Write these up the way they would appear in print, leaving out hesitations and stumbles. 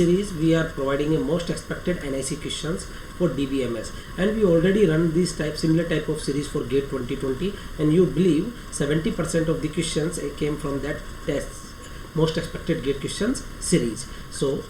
series we are providing a most expected NIC questions for DBMS, and we already run this similar type of series for GATE 2020, and you believe 70% of the questions came from that test most expected GATE questions series. So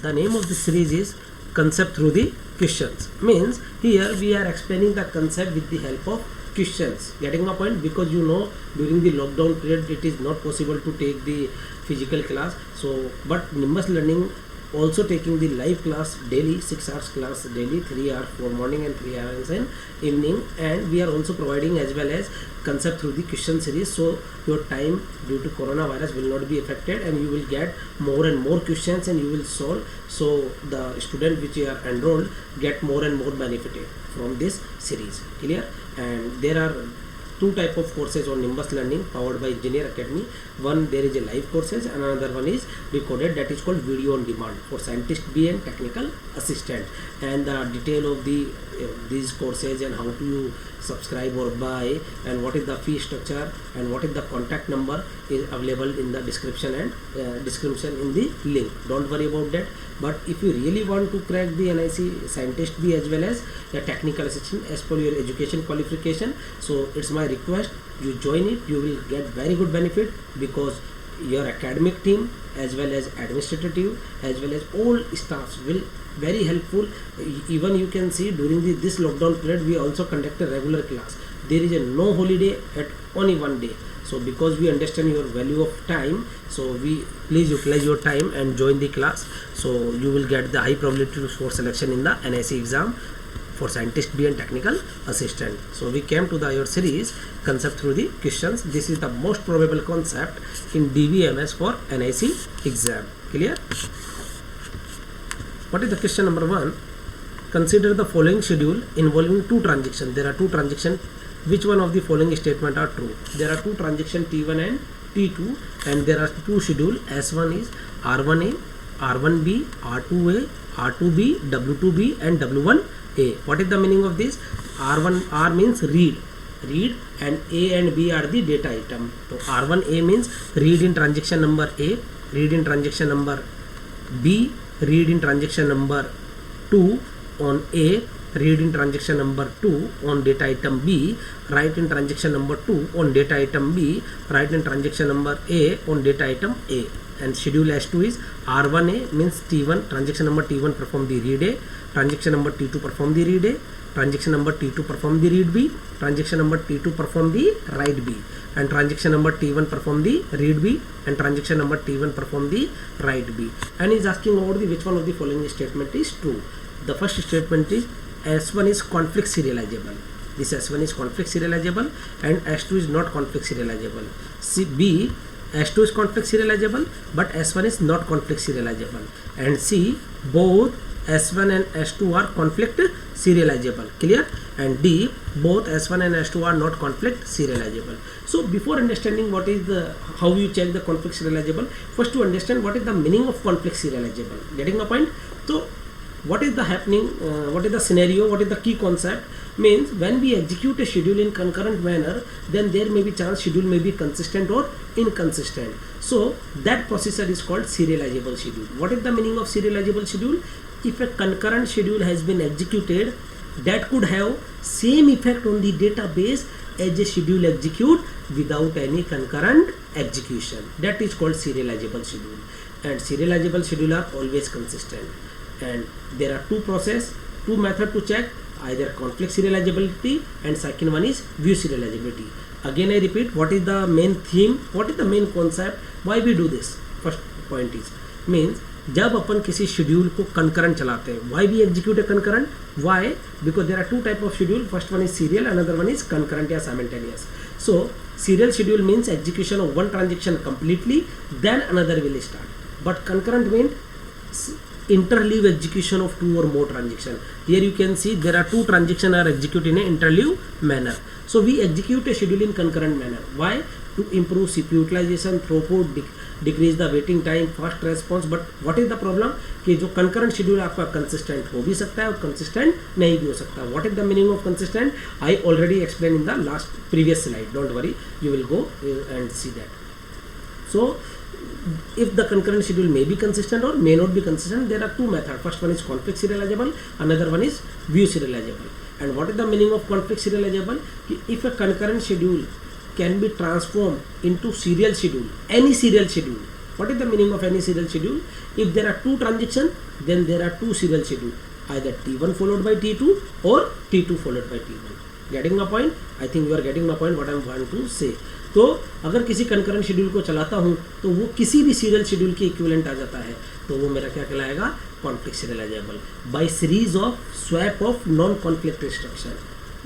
the name of the series is concept through the questions. Means here we are explaining the concept with the help of questions. Getting my point? Because you know during the lockdown period it is not possible to take the physical class. So but Nimbus Learning also taking the live class daily, 6 hours class daily, 3 hours for morning and 3 hours in evening, and we are also providing as well as concept through the question series. So your time due to coronavirus will not be affected, and you will get more and more questions and you will solve. So the student which are enrolled get more and more benefited from this series. Clear? And there are two type of courses on Nimbus Learning powered by Engineer Academy. One, there is a live courses, and another one is recorded, that is called video on demand for scientist B and technical assistant. And the detail of the these courses and how to you subscribe or buy, and what is the fee structure and what is the contact number is available in the description and description in the link. Don't worry about that. But if you really want to crack the NIC scientist B as well as the technical assistant as per your education qualification, so it's my request you join it. You will get very good benefit, because your academic team as well as administrative as well as all staffs will very helpful. Even you can see during this lockdown period we also conduct a regular class. There is a no holiday at only one day. So because we understand your value of time, so we please utilize your time and join the class. So you will get the high probability for selection in the NIC exam for scientist B and technical assistant. So we came to the your series concept through the questions. This is the most probable concept in DBMS for NIC exam. Clear? What is the question number 1? Consider the following schedule involving two transactions. There are two transactions. Which one of the following statement are true? There are two transactions T1 and T2, and there are two schedule. S1 is R1A, R1B, R2A, R2B, W2B and W1A. What is the meaning of this? R means read, and A and B are the data item. So R1A means read in transaction number A, read in transaction number B, read in transaction number 2 on A, read in transaction number 2 on data item B, write in transaction number 2 on data item B, write in transaction number A on data item A. And schedule S2 is R1A means T1, transaction number T1 perform the read A, transaction number T2 perform the read A, transaction number T2 perform the read B, transaction number T2 perform the write B, and transaction number T1 perform the read B, and transaction number T1 perform the write B. And is asking about the which one of the following statement is true. The first statement is S1 is conflict serializable. This S1 is conflict serializable, and S2 is not conflict serializable. B, S2 is conflict serializable, but S1 is not conflict serializable. And C, both S1 and S2 are conflict serializable. Clear? And D, both S1 and S2 are not conflict serializable. So before understanding what is the how you check the conflict serializable, first to understand what is the meaning of conflict serializable. Getting my point? So what is the happening, what is the scenario, what is the key concept? Means when we execute a schedule in concurrent manner, then there may be chance schedule may be consistent or inconsistent. So that processor is called serializable schedule. What is the meaning of serializable schedule? If a concurrent schedule has been executed, that could have same effect on the database as a schedule execute without any concurrent execution. That is called serializable schedule. And serializable schedule are always consistent. And there are two methods to check, either conflict serializability and second one is view serializability. Again I repeat, what is the main theme, what is the main concept, why we do this? First point is means जब अपन किसी schedule को concurrent चलाते हैं, why we execute a concurrent? Why? Because there are two type of schedule. First one is serial, another one is concurrent or simultaneous. So serial schedule means execution of one transaction completely, then another will start. But concurrent means interleave execution of two or more transactions. Here you can see there are two transactions are executed in an interleave manner. So we execute a schedule in concurrent manner. Why? To improve CPU utilization, throughput, decrease the waiting time, fast response. But what is the problem? कि जो concurrent schedule आपका consistent हो भी सकता है और consistent नहीं भी हो सकता. What is the meaning of consistent? I already explained in the previous slide. Don't worry, you will go and see that. So if the concurrent schedule may be consistent or may not be consistent, there are two methods. First one is conflict serializable, another one is view serializable. And what is the meaning of conflict serializable? If a concurrent schedule can be transformed into serial schedule, any serial schedule. What is the meaning of any serial schedule? If there are two transactions, then there are two serial schedule, either T1 followed by T2 or T2 followed by T1. Getting my point? I think you are getting my point what I am trying to say. तो अगर किसी concurrent schedule को चलाता हूँ तो वो किसी भी सीरियल शेड्यूल के इक्विवेलेंट आ जाता है, तो वो मेरा क्या कहलाएगा? Conflict serialisable bye series of swap of non conflict instruction.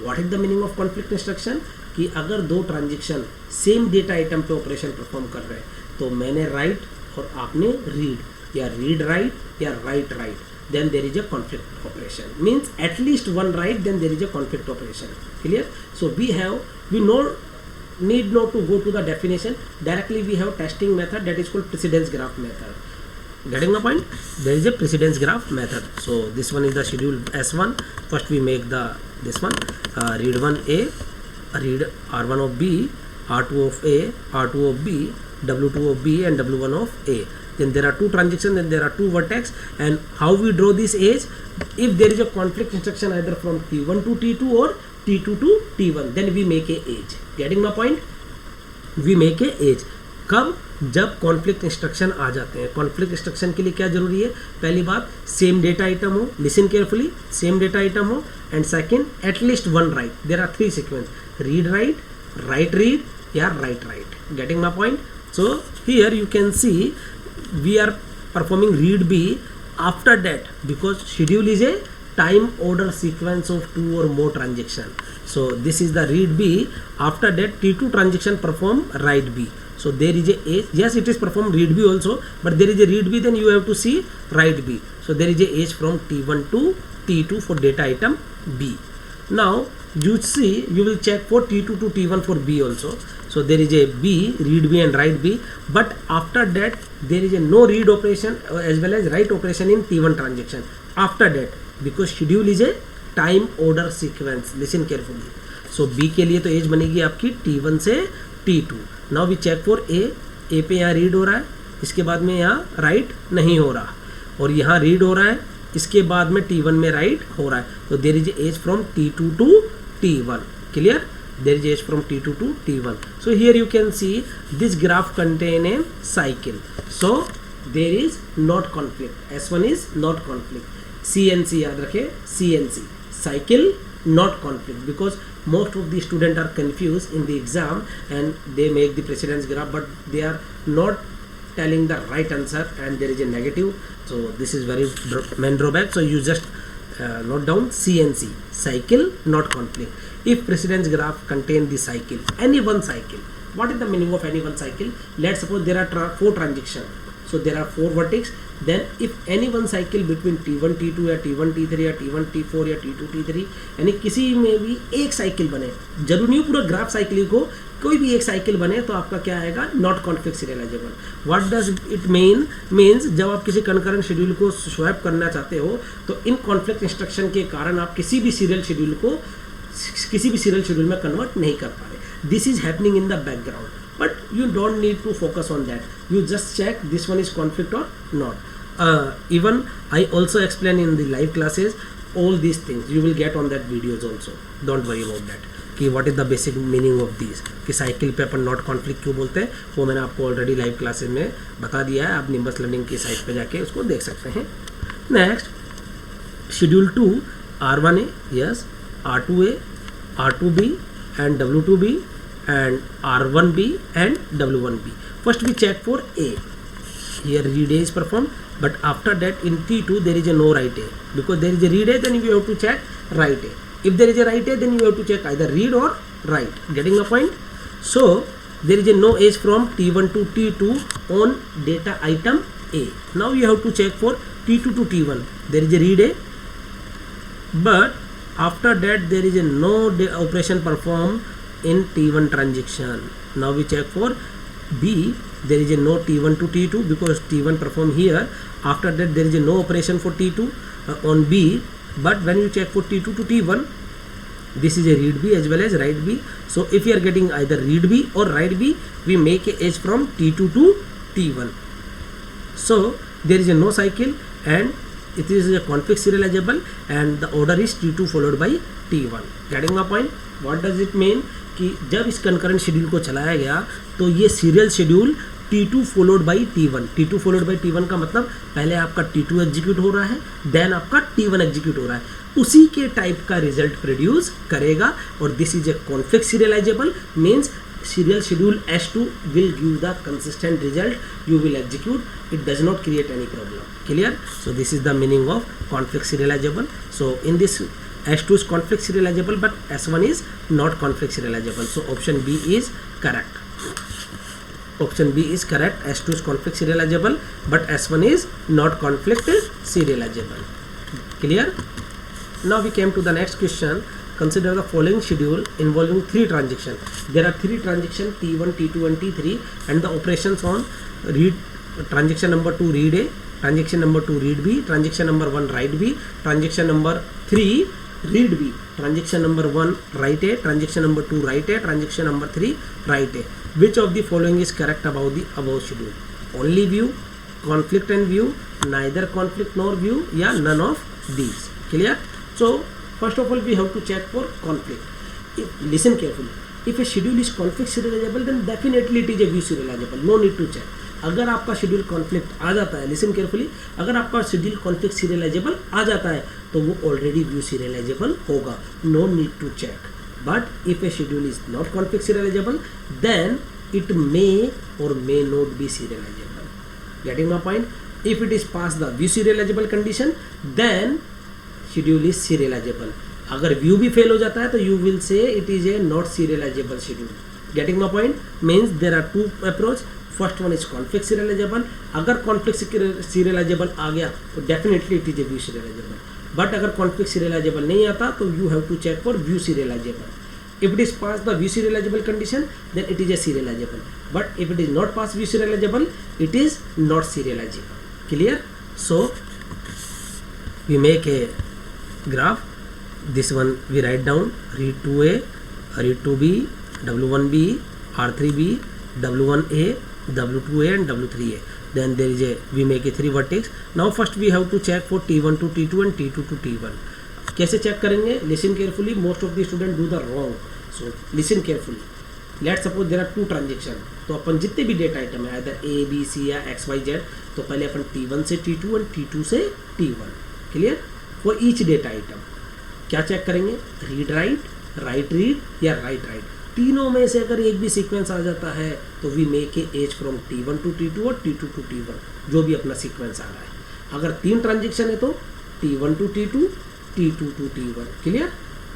What is the meaning of conflict instruction? कि अगर दो ट्रांजेक्शन सेम डेटा आइटम पे ऑपरेशन परफॉर्म कर रहे हैं, तो मैंने राइट और आपने रीड, या रीड राइट या write right, then there is a conflict operation. Means at least one right, then there is a conflict operation. Clear? So we need not to go to the definition. Directly we have testing method that is called precedence graph method. Getting the point? There is a precedence graph method. So this one is the schedule S1. First we make this one read 1A, read R1 of B, R2 of A, R2 of B, W2 of B and W1 of A. Then there are two transactions, then there are two vertex, and how we draw this edge? If there is a conflict instruction either from T1 to T2 or T2 to T1, then we make a edge. Getting my point? We make a edge. कब? जब conflict instruction आ जाते हैं. Conflict instruction के लिए क्या जरूरी है? पहली बात, सेम डेटा आइटम हो, listen carefully, same data item हो, and second at least one write. There are three sequence, read write, write read या write write. Getting my point? So here you can see we are performing read B. After that, because schedule is a time order sequence of two or more transaction, so this is the read B. After that, T2 transaction perform write B. So there is a edge. Yes, it is performed read B also, but there is a read B, then you have to see write B. So there is a edge from T1 to T2 for data item B. Now you see, you will check for T2 to T1 for B also. So there is a B, read B and write B, but after that there is a no read operation as well as write operation in T1 transaction. After that, because schedule is a time order sequence, listen carefully. So B के लिए तो as बनेगी आपकी T1 से T2. Now we check for A. A पे यहाँ read हो रहा है, इसके बाद में यहाँ write नहीं हो रहा, और यहाँ read हो रहा है, इसके बाद में T1 में write हो रहा है. तो there is a edge from T2 to T1. Clear? There is edge from T2 to T1. So here you can see this graph contain a cycle. So there is not conflict. S1 is not conflict. CNC याद रखे, CNC cycle not conflict, because most of the students are confused in the exam and they make the precedence graph, but they are not telling the right answer and there is a negative. So this is very main drawback. So you just note down CNC, cycle not conflict. If precedence graph contain the cycle, any one cycle. What is the meaning of any one cycle? Let's suppose there are four transactions. So there are four vertex. Then if any one cycle between T1 T2 या T1 T3 या T1 T4 या T2 T3, यानी किसी में भी एक cycle बने, जरूरी नहीं पूरा ग्राफ साइकिल को, कोई भी एक साइकिल बने तो आपका क्या आएगा? Not conflict serialisable. What does it means जब आप किसी कंकरेंट शेड्यूल को स्वैप करना चाहते हो तो इन कॉन्फ्लिक्ट इंस्ट्रक्शन के कारण आप किसी भी सीरियल शेड्यूल में कन्वर्ट नहीं कर पा रहे. This is happening in the background, but you don't need to focus on that. You just check this one is conflict or not. Even I also explain in the live classes all these things. You will get on that videos also. Don't worry about that. कि what is the basic meaning of these, कि cycle पे अपन not conflict क्यों बोलते हैं, वो मैंने आपको already live classes में बता दिया है. आप निम्बस लर्निंग की साइट पे जाके उसको देख सकते हैं. Next schedule 2 R1A, yes, R2A, R2B and W2B and R1B and W1B. First we check for A. Here read A is performed, but after that in T2 there is a no write A. Because there is a read A, then you have to check write A. If there is a write A, then you have to check either read or write. Getting the point? So there is a no edge from T1 to T2 on data item A. Now you have to check for T2 to T1. There is a read A, but after that there is a no operation performed in T1 transaction. Now we check for B. There is a no T1 to T2 because T1 perform here. After that there is a no operation for T2 on B. But when you check for T2 to T1, this is a read B as well as write B. So if you are getting either read B or write B, we make a edge from T2 to T1. So there is a no cycle and it is a conflict serializable and the order is T2 followed by T1. Getting my point? What does it mean? कि जब इस concurrent schedule को चलाया गया तो ये serial schedule T2 followed by T1. T2 followed by T1 का मतलब पहले आपका T2 एग्जीक्यूट हो रहा है, देन आपका T1 एग्जीक्यूट हो रहा है, उसी के टाइप का रिजल्ट प्रोड्यूस करेगा. और this is a conflict serializable, means serial schedule S2 will give the consistent result you will execute. It does not create any problem. Clear? So this is the meaning of conflict serializable. So in this S2 is conflict serializable but S1 is not conflict serializable. So option B is correct. Option B is correct. S2 is conflict serializable but S1 is not conflict serializable. Clear? Now we came to the next question. Consider the following schedule involving 3 transactions. There are 3 transactions T1, T2 and T3 and the operations on read transaction number 2 read A, transaction number 2 read B, transaction number 1 write B, transaction number 3 read B, transaction number 1 write A, transaction number 2 write A, transaction number 3 write A. Which of the following is correct about the above schedule? Only view, conflict and view, neither conflict nor view, या none of these. Clear? So first of all we have to check for conflict. Listen carefully. If a schedule is conflict serializable then definitely it is a view serializable. No need to check. अगर आपका schedule conflict आ जाता है, listen carefully, अगर आपका schedule conflict serializable आ जाता है तो वो ऑलरेडी व्यू सीरियलाइजेबल होगा. No need to check. But if a schedule is not conflict serializable then it may और may not be serializable. Getting my point? If it is pass the view serializable condition then schedule is serializable. अगर view भी fail हो जाता है तो you will say it is a not serializable schedule. Getting my point? Means there are two approach. First one is conflict serializable. अगर conflict serializable आ गया तो definitely it is a view serializable. But अगर conflict serializable नहीं आता तो you have to check for view serializable. If it is past the view serializable condition then it is a serializable. But if it is not past view serializable it is not serializable. Clear? So we make a graph. This one we write down read 2A, read 2B, W1B, R3B, W1A, W2A and W3A. Then there is a we make a 3 vertex. Now first we have to check for T1 to T2 and T2 to T1. कैसे check करेंगे? Listen carefully. Most of the student do the wrong. So listen carefully. Let suppose there are 2 transaction. तो अपन जितने भी data item है इधर A B C या XYZ तो पहले अपन T1 से T2 और T2 से T1. Clear? For each data item क्या चेक करेंगे? रीड राइट, राइट रीड या राइट राइट. तीनों में से अगर एक भी सीक्वेंस आ जाता है तो we make a edge from T1 to T2 और T2 टू T1 जो भी अपना सीक्वेंस आ रहा है. अगर 3 ट्रांजेक्शन है तो T1 to T2, T2 to T1. Clear?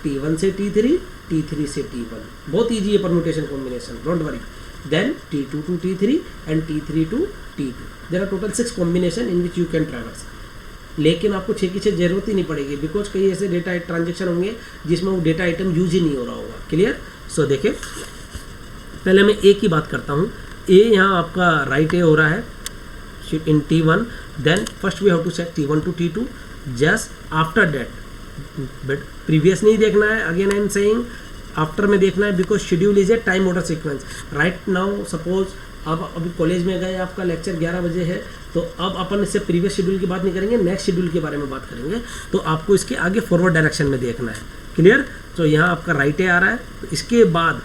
T1 से T3, T3 से T1. बहुत ईजी है permutation combination, don't worry. Then T2 to T3 and T3 to T2. There are total 6 combination in which you can traverse. लेकिन आपको 6 की 6 जरूरत ही नहीं पड़ेगी बिकॉज कई ऐसे डेटा ट्रांजेक्शन होंगे जिसमें वो डेटा आइटम यूज ही नहीं हो रहा होगा. क्लियर? सो देखिए पहले मैं ए की बात करता हूँ. ए यहाँ आपका राइट ए हो रहा है in T1. Then first we have to check T1 to T2. Just after that, but previous नहीं देखना है. Again I am saying after में देखना है because schedule is a time order sequence. Right now suppose अब अभी college में गए, आपका लेक्चर 11 बजे है तो अब अपन इससे प्रीवियस शेड्यूल की बात नहीं करेंगे, नेक्स्ट शेड्यूल के बारे में बात करेंगे. तो आपको इसके आगे फॉरवर्ड डायरेक्शन में देखना है. क्लियर? तो यहाँ आपका राइट ए आ रहा है तो इसके बाद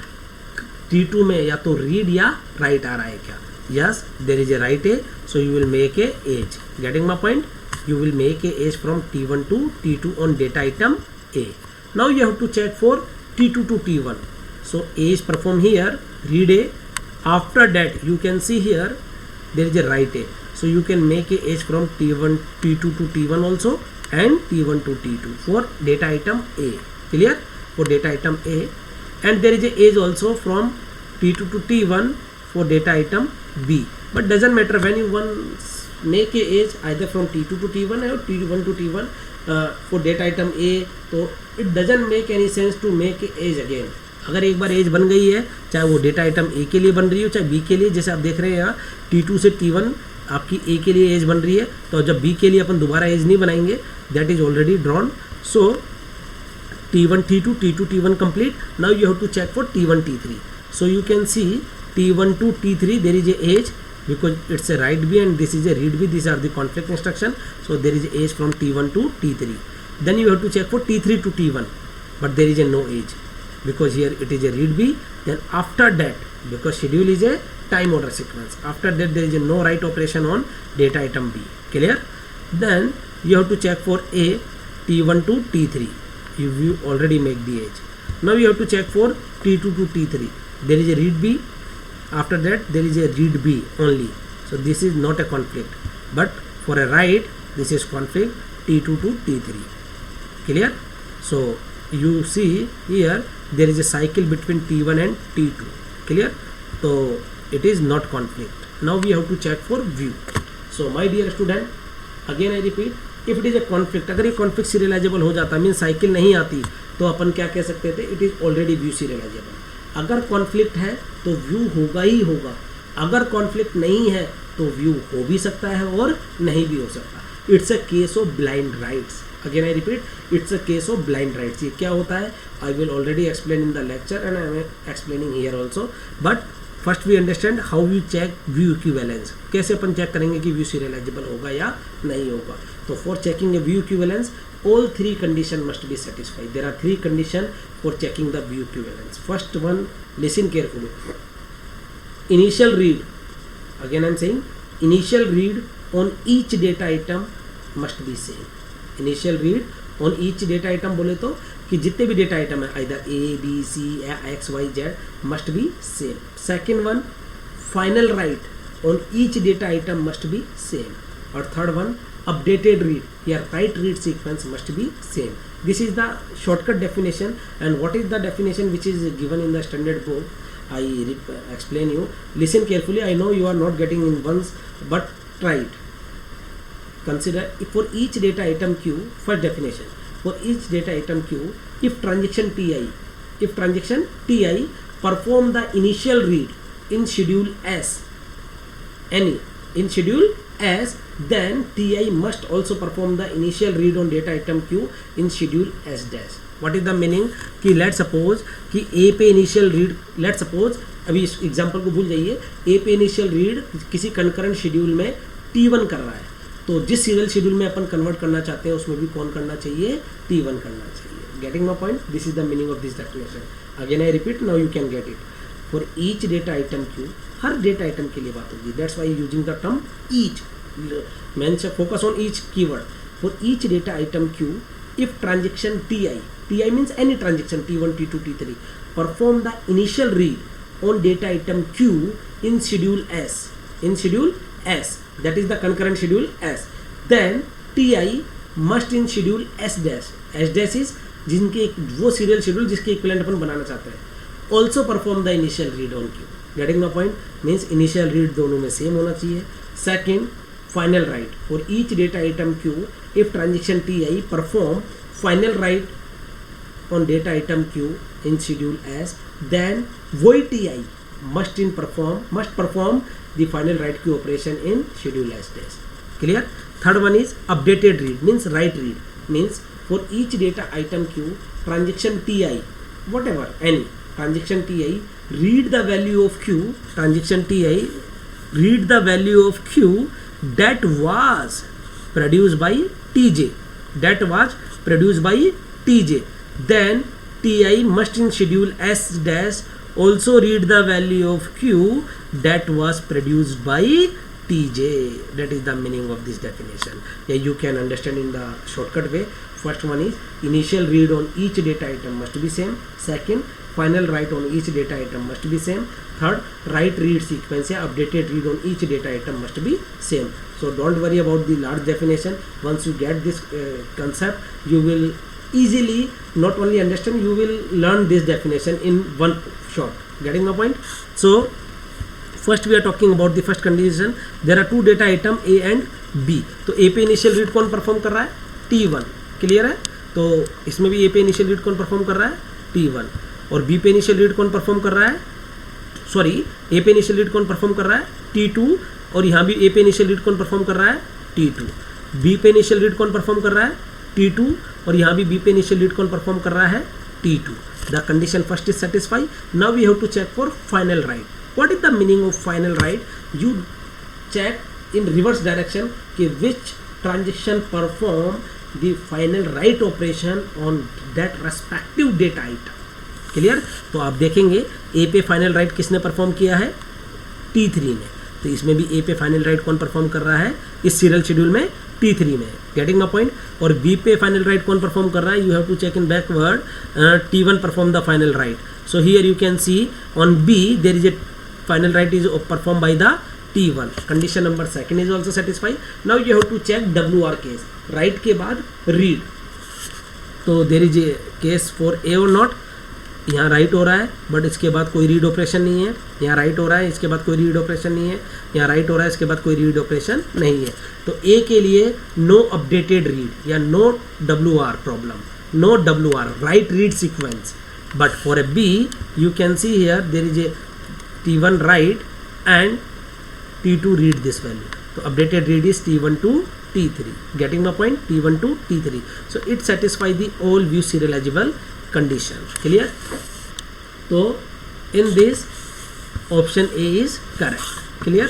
T2 में या तो रीड या राइट आ रहा है क्या? Yes, there is a write A. So you will make a edge. Getting my point? You will make a edge from T1 to T2 on data item A. Now you have to check for T2 to T1. So A is performed here, read A. After that you can see here there is a write A. So you can make a edge from T2 to T1 also and T1 to T2 for data item A. Clear? For data item A. And there is a edge also from T2 to T1 for data item B. But doesn't matter when you make a edge either from T2 to T1 or T1 to T1 for data item A. तो it doesn't make any sense to make a edge again. अगर एक बार as बन गई है चाहे वो data item ए के लिए बन रही हो चाहे बी के लिए, जैसे आप देख रहे हैं यहाँ T2 से T1 आपकी ए के लिए एज बन रही है तो जब बी के लिए अपन दोबारा एज नहीं बनाएंगे, that is already drawn. So T1 T2 T2 T1 complete. Now you have to check for T1 T3. So you can see T1 to T3 there is a edge because it's a write B and this is a read B. These are the conflict instruction. So there is age from T1 to T3. Then you have to check for T3 to T1, but there is a no age because here it is a read B. Then after that, because schedule is a time order sequence, after that there is a no write operation on data item B. Clear? Then you have to check for A, T1 to T3. You already make the age. Now you have to check for T2 to T3. There is a read B. After that there is a read B only. So this is not a conflict. But for a write, this is conflict T2 to T3. Clear? So you see here there is a cycle between T1 and T2. Clear? So it is not conflict. Now we have to check for view. So my dear student, again I repeat, if it is a conflict, अगर ये conflict serializable हो जाता mean cycle नहीं आती तो अपन क्या कह सकते थे, it is already view serializable. अगर कॉन्फ्लिक्ट है तो व्यू होगा ही होगा, अगर कॉन्फ्लिक्ट नहीं है तो व्यू हो भी सकता है और नहीं भी हो सकता. It's a case of blind writes. Again I repeat, it's a case of blind writes. ये क्या होता है, I will already explain in the lecture and I am explaining here also. But first we understand how we check view equivalence. कैसे अपन check करेंगे कि view serializable होगा या नहीं होगा. तो for checking A view equivalence, all three conditions must be satisfied. There are three conditions for checking the view equivalence. First one, listen carefully. Initial read, again I am saying, initial read on each data item must be same. Initial read on each data item बोले तो कि जितने भी data item है, either A, B, C, X, Y, Z must be same. Second one, final write on each data item must be same. और third one, updated read, here write read sequence must be same. This is the shortcut definition. And what is the definition which is given in the standard book? I explain you. Listen carefully. I know you are not getting in once, but try it. Consider for each data item Q, first definition, for each data item Q, if transaction Ti perform the initial read in schedule S, in schedule S, then Ti must also perform the initial read on data item Q in schedule S dash. What is the meaning? कि let's suppose कि A पे initial read, let's suppose अभी इस example को भूल जाइए, A पे initial read किसी concurrent schedule में T1 कर रहा है, तो जिस सीरियल शेड्यूल में अपन कन्वर्ट करना चाहते हैं उसमें भी कौन करना चाहिए, T1 करना चाहिए. Getting my point? This is the meaning of this definition. Again I repeat, now you can get it. For each data item Q, her data item के लिए बात होगी. That's why using the term each. Mention, focus on each keyword. For each data item Q, if transaction Ti means any transaction T1, T2, T3, perform the initial read on data item Q in schedule S, that is the concurrent schedule S, then Ti must in schedule S dash is जिनके वो serial schedule जिसके equivalent अपन बनाना चाहते हैं, also perform the initial read on Q. Getting my point? Means initial read दोनों में same होना चाहिए. Second, final write for each data item Q, if transaction Ti perform final write on data item Q in schedule S, then void Ti must perform the final write Q operation in schedule S dash. Clear? Third one is updated read, means write read, means for each data item Q, transaction Ti, whatever, any transaction Ti, read the value of Q, transaction Ti read the value of Q that was produced by Tj, then Ti must in schedule S dash also read the value of Q that was produced by Tj. That is the meaning of this definition. Yeah, you can understand in the shortcut way. First one is initial read on each data item must be same. Second, final write on each data item must be same. Third, write read sequence या updated read on each data item must be same. So don't worry about the large definition. Once you get this concept, you will easily not only understand, you will learn this definition in one shot. Getting my point? So first we are talking about the first condition. There are two data item A and B. तो A पे initial read कौन perform कर रहा है, T1. Clear है? तो इसमें भी A पे initial read कौन परफॉर्म कर रहा है, T1. और B पे इनिशियल रीड कौन परफॉर्म कर रहा है, सॉरी ए पे इनिशियल रीड कौन परफॉर्म कर रहा है, T2. और यहाँ भी ए पे इनिशियल रीड कौन परफॉर्म कर रहा है, T2. बी पे इनिशियल रीड कौन परफॉर्म कर रहा है, T2. और यहाँ भी बी पे इनिशियल रीड कौन परफॉर्म कर रहा है, T2. The condition first is satisfy. Now we have to check for final write. What is the meaning of final write? check in reverse direction कि which transaction perform the final write operation on that respective data item. Clear? तो आप देखेंगे ए पे final right किसने perform किया है? T3 ने. तो इसमें भी ए पे फाइनल राइट कौन परफॉर्म कर रहा है? इस सीरियल शेड्यूल में T3 में. Getting my point? और बी पे फाइनल राइट कौन परफॉर्म कर रहा है? You have to check in backward. T1 perform the final write. So here you can see on B there is a final write is performed by the T1. Condition number second is also satisfied. Now you have to check WR case. Write के बाद read. तो there is a case for A or not. यहाँ right हो रहा है but इसके बाद कोई रीड ऑपरेशन नहीं है. यहाँ राइट हो रहा है इसके बाद कोई रीड ऑपरेशन नहीं है. यहाँ राइट हो रहा है इसके बाद कोई रीड ऑपरेशन नहीं है. तो ए के लिए नो अपडेटेड रीड या no WR problem, no WR write read sequence. But for A B you can see here there is a T1 write and T2 read this value. So updated read is T1 to T3. Getting my point? T1 to T3. So it satisfies the all view serializable condition. Clear? So in this option A is correct. Clear?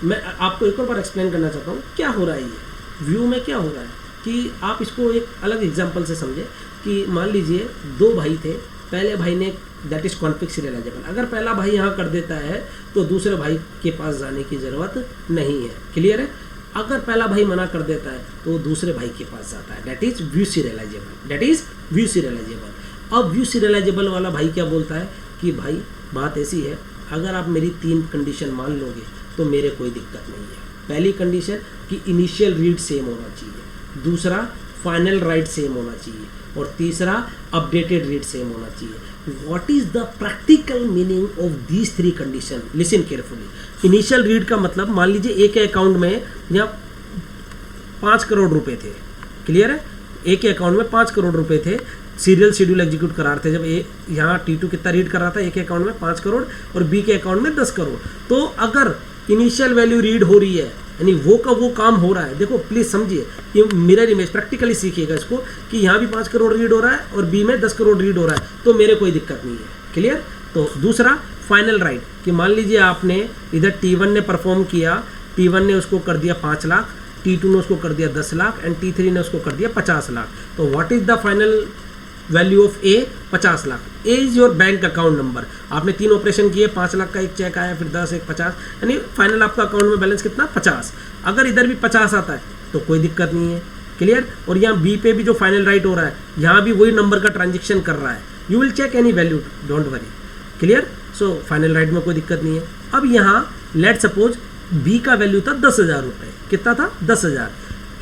मैं आपको एक और बार explain करना चाहता हूँ क्या हो रहा है. ये व्यू में क्या हो रहा है कि आप इसको एक अलग एग्जांपल से समझे कि मान लीजिए दो भाई थे. पहले भाई ने दैट इज कॉन्फ्लिक्ट सीरियलाइजेबल. अगर पहला भाई यहाँ कर देता है तो दूसरे भाई के पास जाने की ज़रूरत नहीं है. क्लियर है? अगर पहला भाई मना कर देता है तो दूसरे भाई के पास जाता है. That is view serialisable. That is view serialisable. अब व्यू सीरियलाइजेबल वाला भाई क्या बोलता है कि भाई बात ऐसी है, अगर आप मेरी 3 कंडीशन मान लोगे तो मेरे कोई दिक्कत नहीं है. पहली कंडीशन कि इनिशियल रीड सेम होना चाहिए, दूसरा फाइनल राइट सेम होना चाहिए और तीसरा अपडेटेड रीड सेम होना चाहिए. What is the practical meaning of these 3 condition? Listen carefully. Initial read का मतलब मान लीजिए एक अकाउंट में यहाँ 5 करोड़ रुपए थे. क्लियर है? एक अकाउंट में 5 करोड़ रुपए थे. सीरियल शेड्यूल एग्जीक्यूट करा रहे थे जब ए यहाँ T2 कितना रीड कर रहा था? एक अकाउंट में 5 करोड़ और बी के अकाउंट में 10 करोड़. तो अगर इनिशियल वैल्यू रीड हो रही है यानी वो का वो काम हो रहा है. देखो प्लीज समझिए, ये मिरर इमेज प्रैक्टिकली सीखिएगा इसको कि यहाँ भी 5 करोड़ रीड हो रहा है और बी में 10 करोड़ रीड हो रहा है तो मेरे कोई दिक्कत नहीं है. क्लियर? तो दूसरा फाइनल राइट कि मान लीजिए आपने इधर T1 ने परफॉर्म किया, T1 ने उसको कर दिया 5 लाख, T2 ने उसको कर दिया 10 लाख एंड T3 ने उसको कर दिया 50 लाख. तो what is the final value of A? 50 lakh. A is your bank account number. आपने 3 ऑपरेशन किए, 5 लाख का एक चेक आया, फिर 10, एक 50, यानी फाइनल आपका अकाउंट में बैलेंस कितना? 50. अगर इधर भी 50 आता है तो कोई दिक्कत नहीं है. क्लियर? और यहाँ बी पे भी जो फाइनल राइट हो रहा है यहाँ भी वही नंबर का ट्रांजेक्शन कर रहा है. You will check any value, don't worry. Clear? So final write में कोई दिक्कत नहीं है. अब यहाँ लेट सपोज बी का वैल्यू था 10,000 रुपये. कितना था? 10,000.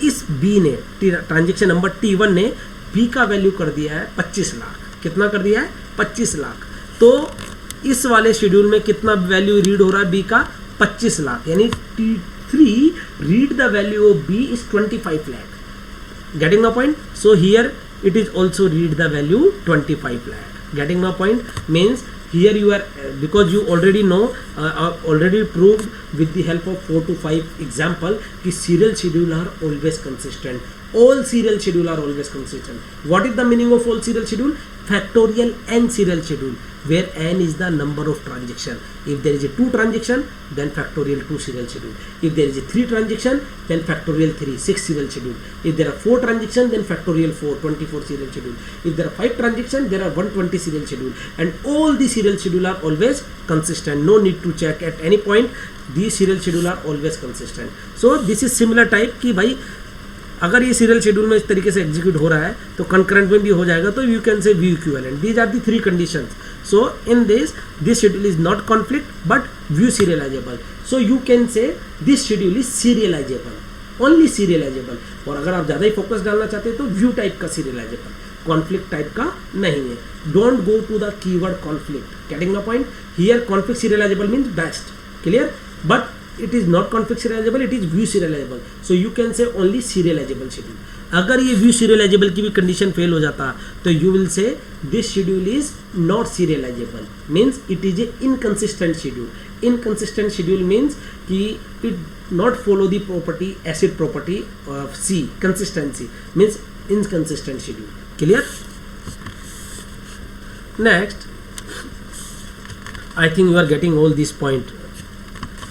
इस बी ने ट्रांजेक्शन नंबर T1 ने बी का वैल्यू कर दिया है 25 लाख. कितना कर दिया है? 25 लाख. तो इस वाले शेड्यूल में कितना वैल्यू रीड हो रहा है बी का? 25 लाख. यानी T3 read the value of B is 25 lakh. Getting my point? So here it is also read the value 25 lakh. Getting my point? Means here you are because you already know already proved with the help of 4 to 5 example कि serial schedule are always consistent. All serial schedule are always consistent. What is the meaning of all serial schedule? Factorial n serial schedule where n is the number of transaction. If there is a 2 transaction then factorial 2 serial schedule. If there is a 3 transaction then factorial 3 6 serial schedule. If there are 4 transaction then factorial 4 24 serial schedule. If there are 5 transaction there are 120 serial schedule. And all the serial schedule are always consistent. No need to check at any point. These serial schedule are always consistent. So this is similar type कि भाई अगर ये serial schedule में इस तरीके से execute हो रहा है तो कंकरेंट में भी हो जाएगा. तो you can say view equivalent. These are the 3 conditions. So in this schedule is not conflict but view serializable. So you can say this schedule is serializable, only serializable. और अगर आप ज़्यादा ही फोकस डालना चाहते हैं तो व्यू टाइप का serializable, conflict type का नहीं है. Don't go to the keyword conflict. Getting my point? Here conflict serializable means best. Clear? But it is not conflict serializable, it is view serializable. So you can say only serializable schedule. अगर ये view serializable की भी condition fail हो जाता तो you will say this schedule is not serializable, means it is a inconsistent schedule. Inconsistent schedule means कि it not follow the property acid property of C. Consistency means inconsistent schedule. Clear? Next, I think you are getting all these point.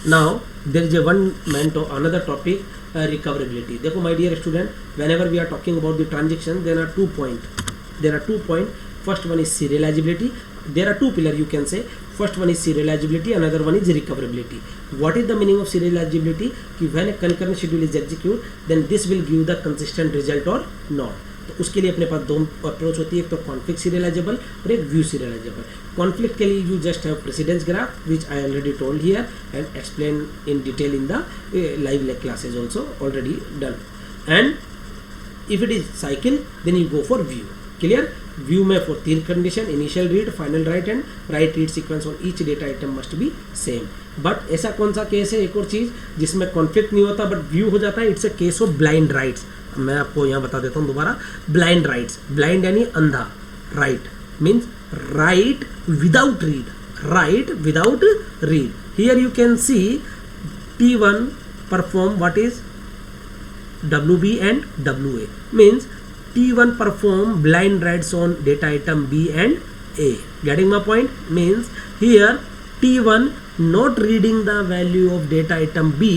Now there is a one meant or another topic, recoverability. देखो my dear student, whenever we are talking about the transaction, there are 2 point. First one is serializability. There are 2 pillars you can say. First one is serializability, another one is recoverability. What is the meaning of serializability? कि when a concurrent schedule is executed, then this will give the consistent result or not. तो उसके लिए अपने पास 2 approach होती है, एक तो conflict serialisable और एक व्यू सीरियलाइजेबल. कॉन्फ्लिक्ट के लिए you just have precedence graph which I already told here and explain in detail in the live classes also already done. And if it is cycle then you go for view. Clear? View में for 3 condition, initial read, final write and write read sequence on each data item must be same. But ऐसा कौन सा case है, एक और चीज़ जिसमें conflict नहीं होता बट व्यू हो जाता है, it's a case of blind rights. मैं आपको यहाँ बता देता हूँ दोबारा. ब्लाइंड राइट्स, ब्लाइंड यानी अंधा, right means right without read, right without read. Here you can C T1 perform what is WB and WA means T1 perform blind writes on data item B and A. Getting my point? Means here T1 not reading the value of data item B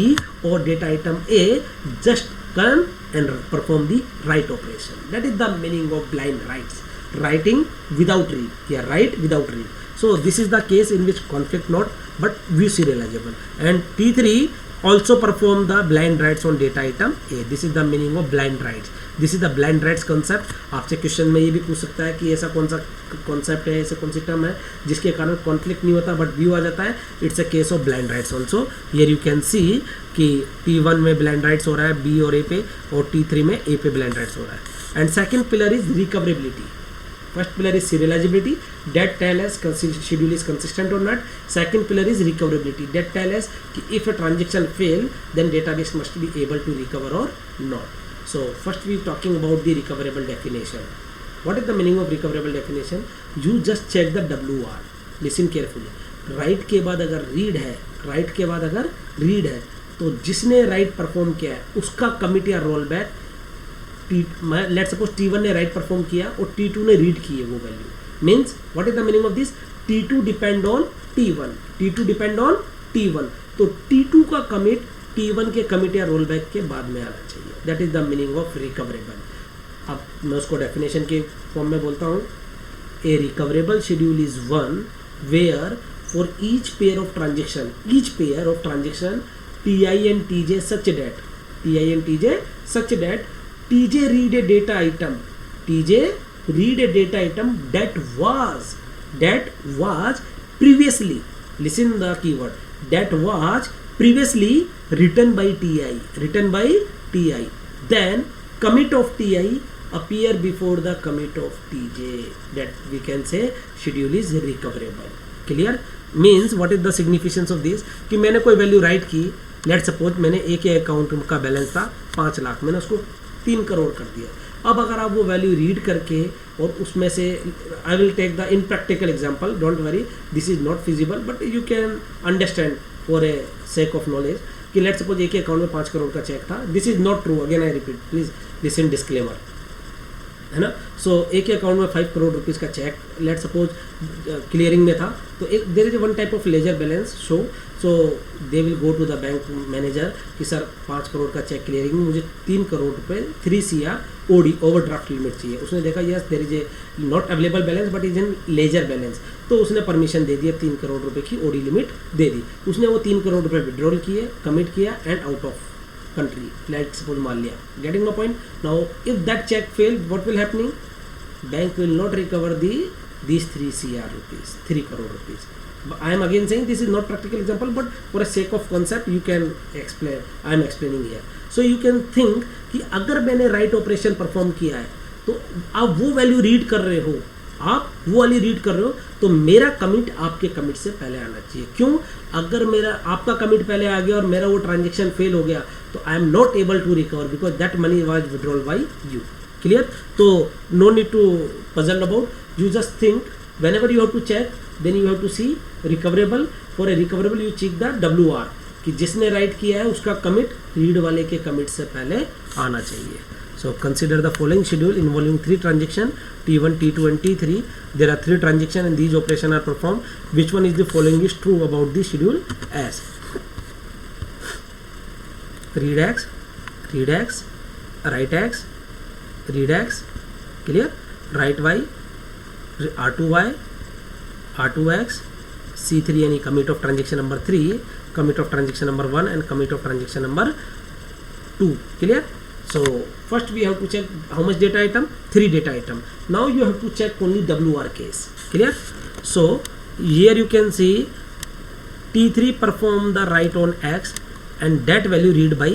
or data item A, just come and perform the write operation. That is the meaning of blind writes. Writing without read. Here write without read. So this is the case in which conflict not but view serializable. And T3 also perform the blind writes on data item A. This is the meaning of blind writes. This is the blind writes concept. आपसे question में ये भी पूछ सकता है कि ऐसा कौन सा कॉन्सेप्ट है, ऐसा कौन सी टर्म है जिसके कारण कॉन्फ्लिक्ट नहीं होता बट व्यू आ जाता है. It's a case of blind rights also. Here you can सी कि T1 में ब्लाइंड राइट्स हो रहा है B और A पे, और T3 में A पे ब्लाइंड राइट्स हो रहा है. And second pillar is recoverability. First pillar is serializability, that tell us schedule is consistent or not. Second pillar is recoverability, that tell us if a transaction fail then database must be able to recover or not. So first we talking about the recoverable definition. What is the meaning of recoverable definition? You just check the WR. Listen carefully. Write के बाद अगर read है, write के बाद अगर read है, तो जिसने write परफॉर्म किया है उसका कमिट या roll back, let suppose T1 ने राइट परफॉर्म किया और T2 ने रीड की है वो value. Means what is the meaning of this? T2 depend on T1, T2 depend on T1. तो T2 का कमिट T1 के कमिट या रोल बैक के बाद में आना चाहिए. That is the meaning of recoverable. अब मैं उसको डेफिनेशन के फॉर्म में बोलता हूँ. A recoverable schedule is one where for each pair of transaction TI and TJ such that TJ read a data item that was previously, listen the keyword, that was previously written by TI, then commit of TI appear before the commit of TJ. That we can say schedule is recoverable. Clear? Means what is the significance of this? कि मैंने कोई value right की, let suppose मैंने एक के account का balance था 5 लाख, मैंने उसको 3 करोड़ कर दिया. अब अगर आप वो वैल्यू रीड करके और उसमें से, I will take the in practical example, don't worry, this is not feasible but you can understand for a sake of knowledge कि लेट सपोज एक अकाउंट में 5 करोड़ का चेक था. This is not true, again I repeat, please listen disclaimer, है ना. सो एक account में 5 करोड़ रुपीज़ का चेक लेट सपोज क्लियरिंग में था, तो एक there is one type of laser balance show. So they will go to the bank manager कि सर 5 करोड़ का चेक क्लियरिंग में मुझे 3 करोड़ रुपए 3 CR OD ओवरड्राफ्ट लिमिट चाहिए. उसने देखा yes there is a not available balance but is in ledger balance, तो उसने परमिशन दे दिया, 3 करोड़ रुपए की OD लिमिट दे दी. उसने वो 3 करोड़ रुपए विड्रॉल किए, कमिट किया and out of country, like suppose मान लिया. Getting my point? Now if that check failed, what will happening? Bank will not recover these 3 CR rupees, 3 crore rupees. But I am again saying this is not practical example, but for a sake of concept you can explain. I am explaining here. So you can think कि अगर मैंने write operation perform किया है तो आप वो value read कर रहे हो, आप वो वाली रीड कर रहे हो, तो मेरा कमिट आपके कमिट से पहले आना चाहिए. क्यों? अगर मेरा आपका कमिट पहले आ गया और मेरा वो ट्रांजेक्शन फेल हो गया तो I am not able to recover because that money was withdrawal by you. Clear? तो no need to puzzle about, you just think whenever you have to check then you have to see recoverable. For a recoverable you check the WR कि जिसने right किया है उसका commit read वाले के commit से पहले आना चाहिए. So consider the following schedule involving 3 transactions T1, T2 and T3. There are 3 transactions and these operations are performed. Which one is the following is true about the schedule as? read x, write x, read x, clear, write y, r2y, r2x, c3 यानी commit of transaction number 3, commit of transaction number 1 and commit of transaction number 2, clear. So first we have to check how much data item, 3 data item. Now you have to check only WR case, clear. So here you can see T3 perform the write on x and that value read by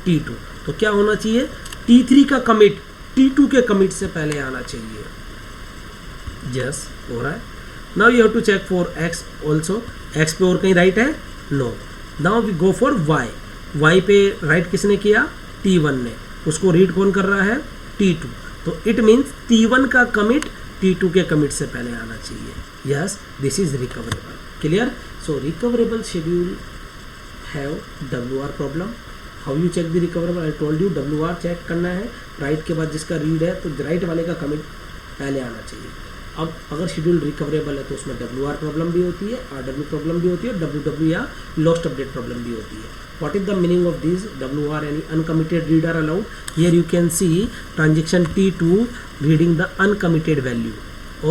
T2. तो क्या होना चाहिए, T3 का commit T2 के commit से पहले आना चाहिए. यस हो रहा है. Now you have to check for x also. x पे और कहीं राइट है, no. Now we go for y. y पे राइट किसने किया, T1 ने. उसको रीड कौन कर रहा है, T2. तो इट मीन्स T1 का कमिट T2 के कमिट से पहले आना चाहिए. Yes, this is recoverable, clear. So recoverable schedule have WR problem. How you check the recoverable, I told you WR check करना है. राइट के बाद जिसका रीड है तो राइट वाले का कमिट पहले आना चाहिए. अब अगर शेड्यूल रिकवरेबल है तो उसमें WR प्रॉब्लम भी होती है, RW प्रॉब्लम भी होती है, WW या लॉस्ट अपडेट प्रॉब्लम भी होती है. What is the meaning of these WR? Any uncommitted read are allowed. Here you can see transaction T2 reading the uncommitted value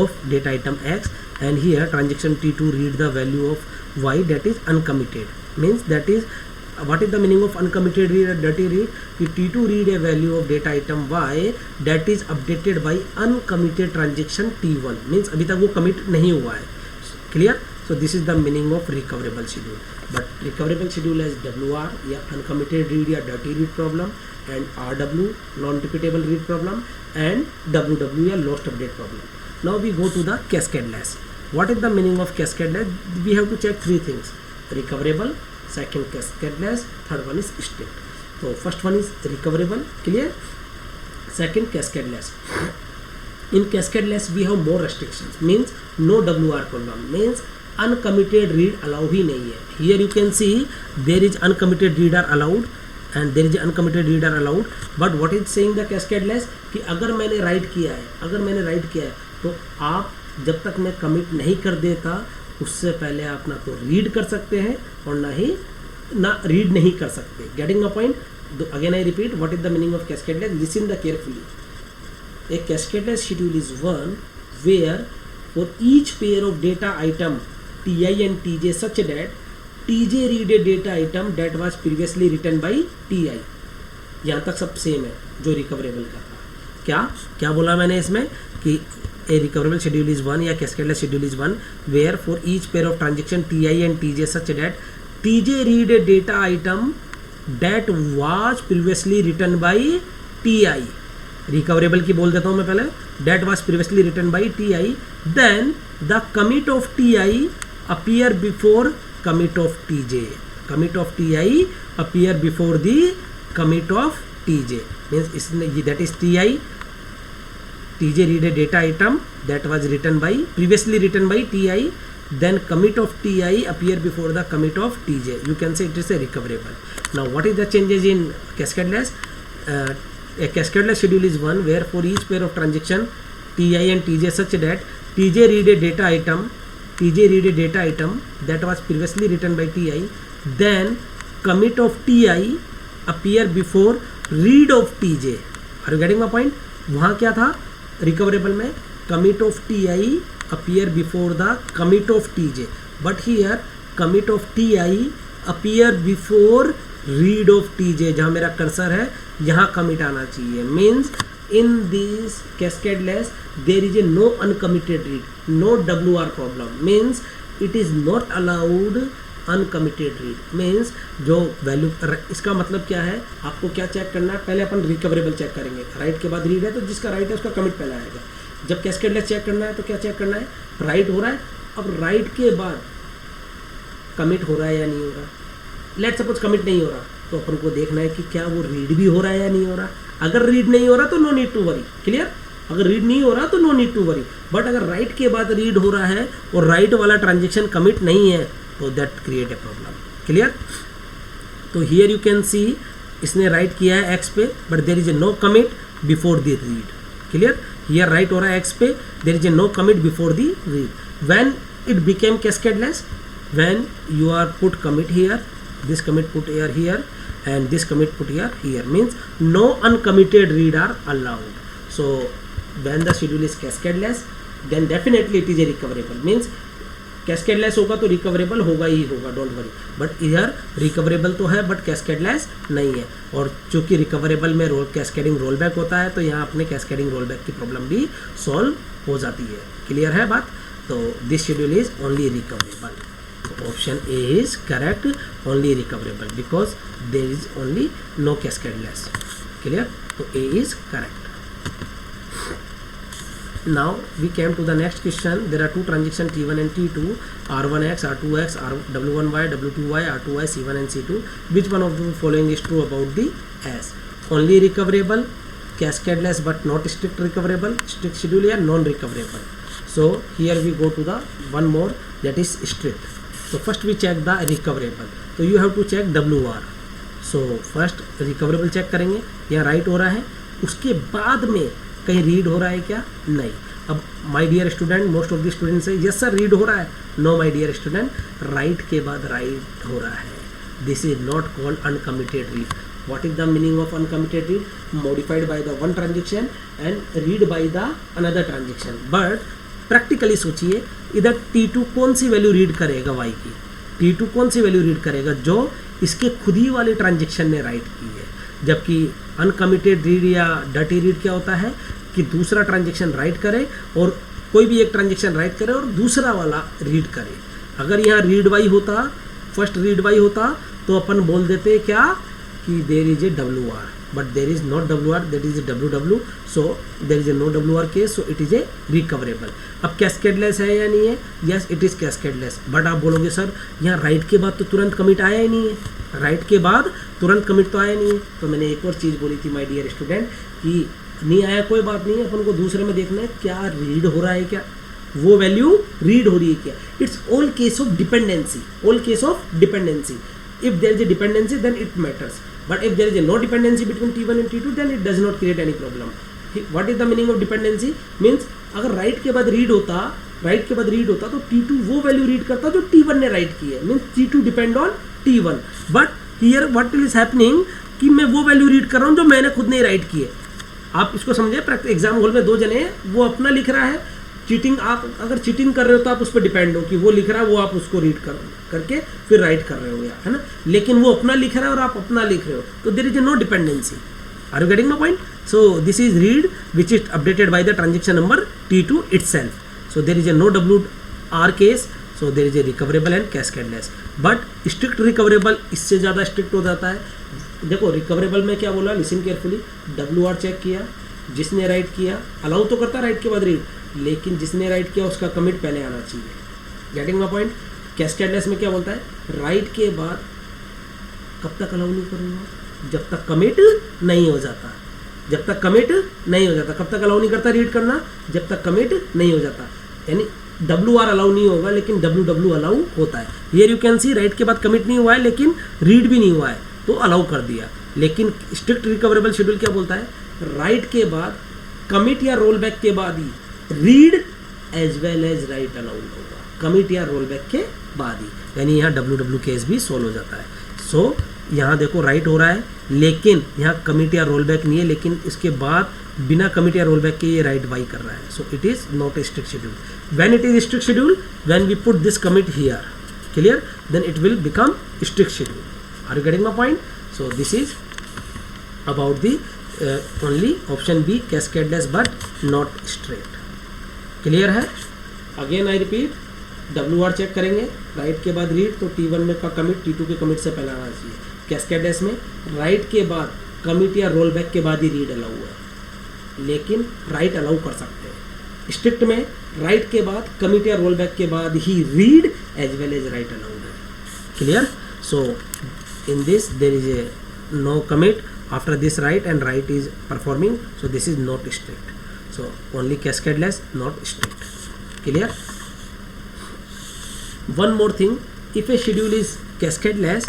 of data item X, and here transaction T2 read the value of Y that is uncommitted. Means that is what is the meaning of uncommitted read and dirty read? कि T2 read a value of data item Y that is updated by uncommitted transaction T1. Means अभी तक वो commit नहीं हुआ है. Clear? So this is the meaning of recoverable schedule. But recoverable schedule has WR या uncommitted read या dirty read problem, and RW non-repeatable read problem, and WW या lost update problem. Now we go to the cascadeless. What is the meaning of cascadeless? We have to check 3 things: recoverable, second cascadeless, third one is strict. So first one is recoverable, clear. Second cascadeless. In cascadeless we have more restrictions. Means no WR problem. Means uncommitted read allow ही नहीं है. Here you can see there is uncommitted read are allowed and there is uncommitted read are allowed. But what is saying the cascadeless कि अगर मैंने right किया है तो आप जब तक मैं कमिट नहीं कर देता उससे पहले आप ना तो रीड कर सकते हैं और ना रीड नहीं कर सकते. Getting a point. Again I repeat, what is the meaning of cascadeless. Listen the carefully. A cascadeless schedule is one where for each pair of data item Ti and Tj such that Tj read a data item that was previously written by Ti. यहाँ तक सब same है जो recoverable का था. क्या बोला मैंने इसमें कि a recoverable schedule is one या cascadeless schedule is one where for each pair of transaction Ti and Tj such that Tj read a data item that was previously written by Ti. Recoverable की बोल देता हूँ मैं पहले. That was previously written by Ti. Then the commit of Ti appear before commit of Tj. Commit of Ti appear before the commit of Tj. Means इसने that is Tj read a data item that was previously written by Ti. Then commit of Ti appear before the commit of Tj. You can say it is a recoverable. Now what is the changes in cascadeless? A cascadeless schedule is one where for each pair of transaction Ti and Tj such that Tj read a data item that was previously written by Ti. Then commit of Ti appear before read of Tj. Are you getting my point? वहाँ क्या था recoverable में, commit of Ti appear before the commit of Tj. But here commit of Ti appear before read of Tj. जहाँ मेरा cursor है यहाँ commit आना चाहिए. Means in this cascadeless there is a no uncommitted read, no WR problem. Means it is not allowed uncommitted read. Means जो value, इसका मतलब क्या है, आपको क्या चेक करना है, पहले अपन रिकवरेबल चेक करेंगे. राइट के बाद रीड है तो जिसका राइट है उसका कमिट पहले आएगा. जब कैस्केडलेस चेक करना है तो क्या चेक करना है, राइट हो रहा है. अब राइट के बाद कमिट हो रहा है या नहीं हो रहा. लेट सपोज कमिट नहीं हो रहा तो अपन को देखना है कि क्या वो रीड भी हो रहा है या नहीं हो रहा. अगर रीड नहीं हो रहा तो no need to worry. Clear. अगर रीड नहीं हो रहा तो no need to worry. But अगर राइट के बाद रीड हो रहा है और राइट वाला ट्रांजेक्शन कमिट नहीं है तो that create a problem. Clear. तो हियर यू कैन सी इसने राइट किया है एक्स पे but there is a no commit before the read. Clear. Here write हो रहा है एक्स पे, there is a no commit before the read. When it became cascadeless, when you are put commit here, this commit put here and this commit put here means no uncommitted read are allowed. So when the schedule is cascadeless then definitely it is a recoverable, means cascadeless होगा तो recoverable होगा ही होगा, don't worry, but इधर recoverable तो है but cascadeless नहीं है, और चूंकि रिकवरेबल में कैस्केडिंग रोल बैक होता है तो यहाँ अपने कैस्केडिंग रोल बैक की प्रॉब्लम भी सॉल्व हो जाती है। क्लियर है बात? तो this schedule is only recoverable, तो option A is correct, only recoverable because there is only no cascadeless. Clear? तो A is correct. Now we came to the next question. There are two transactions T1 and T2, R1X, R2X, W1Y, W2Y, R2Y, C1 and C2. Which one of the following is true about the S? Only recoverable, cascadeless but not strict recoverable, strict schedule या non-recoverable. So here we go to the one more, that is strict. So first we check the recoverable. So you have to check WR. So first recoverable check करेंगे, यहाँ right हो रहा है, उसके बाद में कहीं रीड हो रहा है क्या? नहीं। अब my dear student, most of the students से यस सर रीड हो रहा है, no my dear student, write के बाद राइट हो रहा है। This is not called uncommitted read. What is the meaning of uncommitted read? Modified by the one transaction and read by the another transaction. But practically सोचिए, इधर T2 कौन सी value read करेगा y की? T2 कौन सी value read करेगा? जो इसके खुद ही वाले ट्रांजेक्शन ने राइट की है। जबकि अनकमिटेड रीड या डर्टी रीड क्या होता है कि दूसरा ट्रांजेक्शन राइट करे और कोई भी एक ट्रांजेक्शन राइट करे और दूसरा वाला रीड करे। अगर यहाँ रीड वाई होता, फर्स्ट रीड वाई होता, तो अपन बोल देते क्या कि there is a WR, but there is not WR, that is a WW, so there is a no WR case, so it is a recoverable. अब कैस्केडलेस है या नहीं है? Yes it is cascadeless, but आप बोलोगे sir यहाँ right के बाद तो तुरंत कमिट आया ही नहीं है, राइट के बाद तुरंत कमिट तो आया नहीं है। तो मैंने एक और चीज़ बोली थी माय डियर स्टूडेंट कि नहीं आया कोई बात नहीं है, अपन को दूसरे में देखना है क्या रीड हो रहा है, क्या वो वैल्यू रीड हो रही है क्या। It's all case of dependency, all case of dependency. If there is a dependency then it matters, but if there is a no dependency between T1 and T2 then it does not create any problem. What is the meaning of dependency? Means अगर write के बाद read होता, right के बाद read होता तो T2 वो value read करता जो T1 ने राइट की है, means T2 depend on T1। But here what is happening कि मैं वो वैल्यू रीड कर रहा हूँ जो मैंने खुद नहीं राइट की है। आप इसको समझे, एग्जाम हॉल में दो जने हैं, वो अपना लिख रहा है, चीटिंग, आप अगर चीटिंग कर रहे हो तो आप उस पर डिपेंड हो कि वो लिख रहा है, वो आप उसको रीड करके फिर राइट कर रहे हो यार, है ना। लेकिन वो अपना लिख रहा है और आप अपना लिख रहे हो, तो there is a no dependency. Are you getting my point? So this is read which is updated by the transaction number T2 itself. So there is a no WR case, so there is a recoverable and cascadeless. But strict recoverable इससे ज़्यादा strict हो जाता है। देखो recoverable में क्या बोला, listen carefully, WR check किया, जिसने राइट किया अलाउ तो करता राइट के बाद रीड, लेकिन जिसने राइट किया उसका कमिट पहले आना चाहिए। Getting my point? कैस्केडलेस में क्या बोलता है, राइट के बाद कब तक अलाउ नहीं करूँगा? जब तक कमिट नहीं हो जाता, जब तक कमिट नहीं हो जाता। कब तक अलाउ नहीं करता रीड करना? जब तक कमिट नहीं हो जाता। यानी WR अलाउ नहीं होगा लेकिन WW अलाउ होता है। Here you can C right के बाद कमिट नहीं हुआ है लेकिन रीड भी नहीं हुआ है तो अलाउ कर दिया। लेकिन स्ट्रिक्ट रिकवरेबल शेड्यूल क्या बोलता है, राइट के बाद कमिट या रोल बैक के बाद ही read as well as write allowed होगा, कमिट या रोल बैक के बाद ही। यानी यहाँ WW केस भी सोल्व हो जाता है। सो यहाँ देखो राइट हो रहा है लेकिन यहाँ कमिट या रोल बैक नहीं है, लेकिन इसके बाद बिना कमिट या रोल बैक के ये राइट वाई कर रहा है। So it is not a strict schedule. When it is strict schedule, when we put this commit here, clear, then it will become strict schedule. Are you getting my point? So this is about the only option B, cascadeless but not straight. Clear है? Again I repeat, WR check करेंगे, write के बाद read, तो T1 में का commit T2 के commit से पहले आना चाहिए। कैस्केडलेस में राइट के बाद कमिट या रोल बैक के बाद ही रीड अलाउ है, लेकिन राइट अलाउ कर सकते हैं। स्ट्रिक्ट में राइट के बाद कमिट या रोल बैक के बाद ही read as well as write allowed है। Clear? So in this there is a no commit after this write and write is performing, so this is not strict. So only cascadeless, not strict. Clear? One more thing, if a schedule is cascadeless,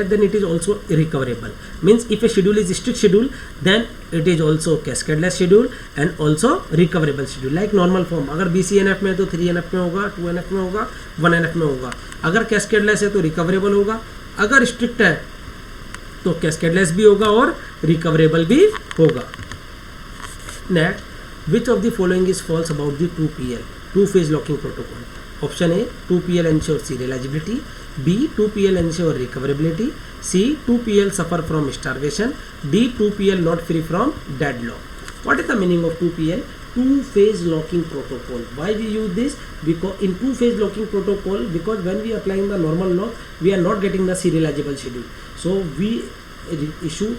then it is also recoverable. Means if a schedule is strict schedule, then it is also cascadeless schedule and also recoverable schedule. Like normal form, अगर BCNF में तो 3NF में होगा, 2NF में होगा, 1NF में होगा। अगर cascadeless है तो recoverable होगा, अगर strict है तो कैस्केडलेस भी होगा और रिकवरेबल भी होगा। Next, which of the following is false about the 2PL, two phase locking protocol? Option A, 2PL ensure serializability, B, 2PL ensure recoverability, C, 2PL suffer from starvation, D, 2PL not free from deadlock. What is the meaning of 2PL? Two phase locking protocol. Why we use this? Because in two phase locking protocol, because when we applying the normal lock, we are not getting the serializable schedule, so we issue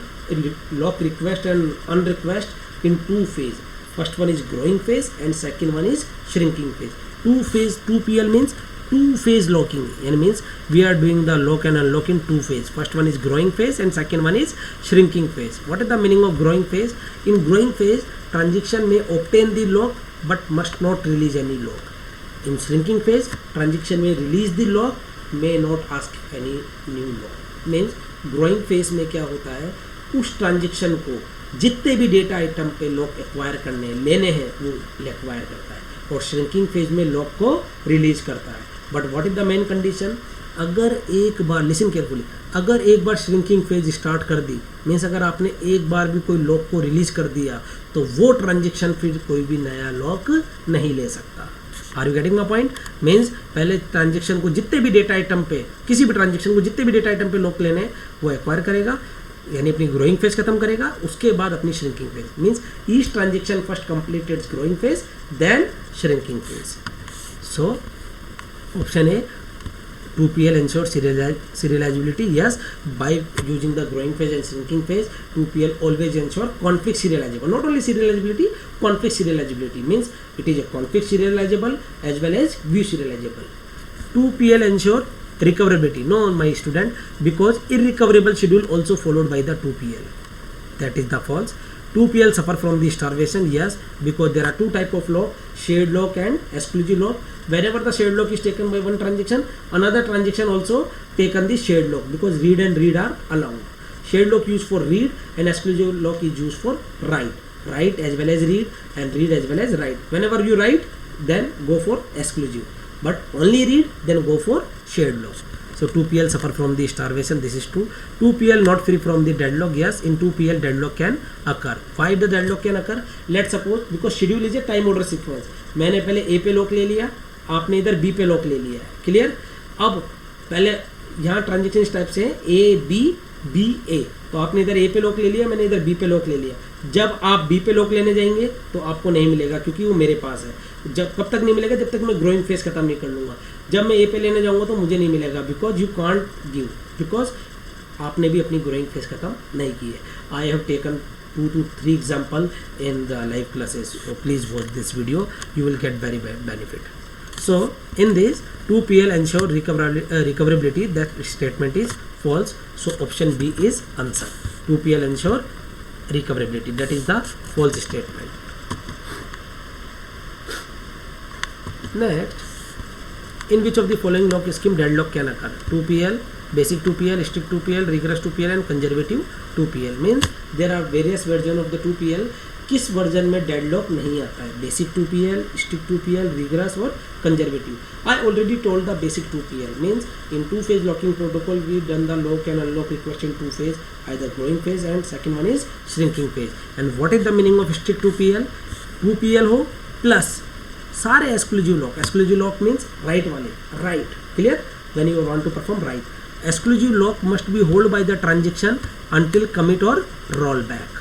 lock request and unrequest in two phase. First one is growing phase and second one is shrinking phase. Two phase 2PL means two phase locking, and means we are doing the lock and unlock in two phase. First one is growing phase and second one is shrinking phase. What is the meaning of growing phase? In growing phase, transaction may obtain the lock but must not release any lock. In shrinking phase, transaction may release the lock, may not ask any new lock. Means growing phase में क्या होता है, उस transaction को जितने भी data item पे lock acquire करने लेने हैं वो एक्वायर करता है, और श्रिंकिंग फेज में लॉक को रिलीज करता है। But what is the main condition? अगर एक बार, लिसन केयरफुली, अगर एक बार श्रिंकिंग फेज स्टार्ट कर दी, मीन्स अगर आपने एक बार भी कोई लॉक को रिलीज कर दिया तो वो ट्रांजेक्शन फिर कोई भी नया लॉक नहीं ले सकता। Are you getting my point? Means पहले ट्रांजेक्शन को जितने भी डेटा आइटम पे, किसी भी ट्रांजेक्शन को जितने भी डेटा आइटम पे लॉक लेने वो एक्वायर करेगा, यानी अपनी ग्रोइंग फेज खत्म करेगा, उसके बाद अपनी shrinking phase. Means each transaction first complete its growing phase then shrinking phase. So option A, 2PL ensure serializability. Yes, by using the growing phase and shrinking phase, 2PL always ensure conflict serializable. Not only serializability, conflict serializability means it is a conflict serializable as well as view serializable. 2PL ensure recoverability. No, my student, because irrecoverable schedule also followed by the 2PL. That is the false. 2PL suffer from the starvation. Yes, because there are two type of lock, shared lock and exclusive lock. Whenever the shared lock is taken by one transaction, another transaction also taken the shared lock, because read and read are allowed. Shared lock used for read and exclusive lock is used for write. Write as well as read and read as well as write. Whenever you write, then go for exclusive. But only read, then go for shared lock. So 2PL suffer from the starvation. This is true. 2PL not free from the deadlock. Yes, in 2PL deadlock can occur. Why the deadlock can occur? Let's suppose because schedule is a time order sequence. मैंने पहले A पे lock ले लिया, आपने इधर B पे lock ले लिया है. क्लियर? अब पहले यहाँ ट्रांजेक्शन इस टाइप से है A B B A. तो आपने इधर A पे लॉक ले लिया, मैंने इधर B पे लॉक ले लिया. जब आप B पे लॉक लेने जाएंगे तो आपको नहीं मिलेगा क्योंकि वो मेरे पास है. जब कब तक नहीं मिलेगा? जब तक मैं ग्रोइंग फेज खत्म नहीं कर लूँगा. जब मैं A पे लेने जाऊँगा तो मुझे नहीं मिलेगा, because you can't give, because आपने भी अपनी ग्रोइंग फेज खत्म नहीं की है. I have taken 2 to 3 example in the live classes, so please watch this video, you will get very benefit. So in this 2PL ensure recoverability, that statement is false, so option B is answer. 2PL ensure recoverability, that is the false statement. Next, in which of the following lock scheme deadlock can occur? 2PL, basic 2PL, strict 2PL, rigorous 2PL and conservative 2PL. means there are various version of the 2PL. किस version में deadlock नहीं आता है? Basic 2PL, strict 2PL, rigorous और conservative. I already told the basic 2PL means in two phase locking protocol we done the lock and unlock request in two phase, either growing phase and second one is shrinking phase. And what is the meaning of strict 2PL? 2PL हो plus सारे exclusive lock. Exclusive lock means write वाले, write. Clear? When you want to perform write, exclusive lock must be held by the transaction until commit or roll back.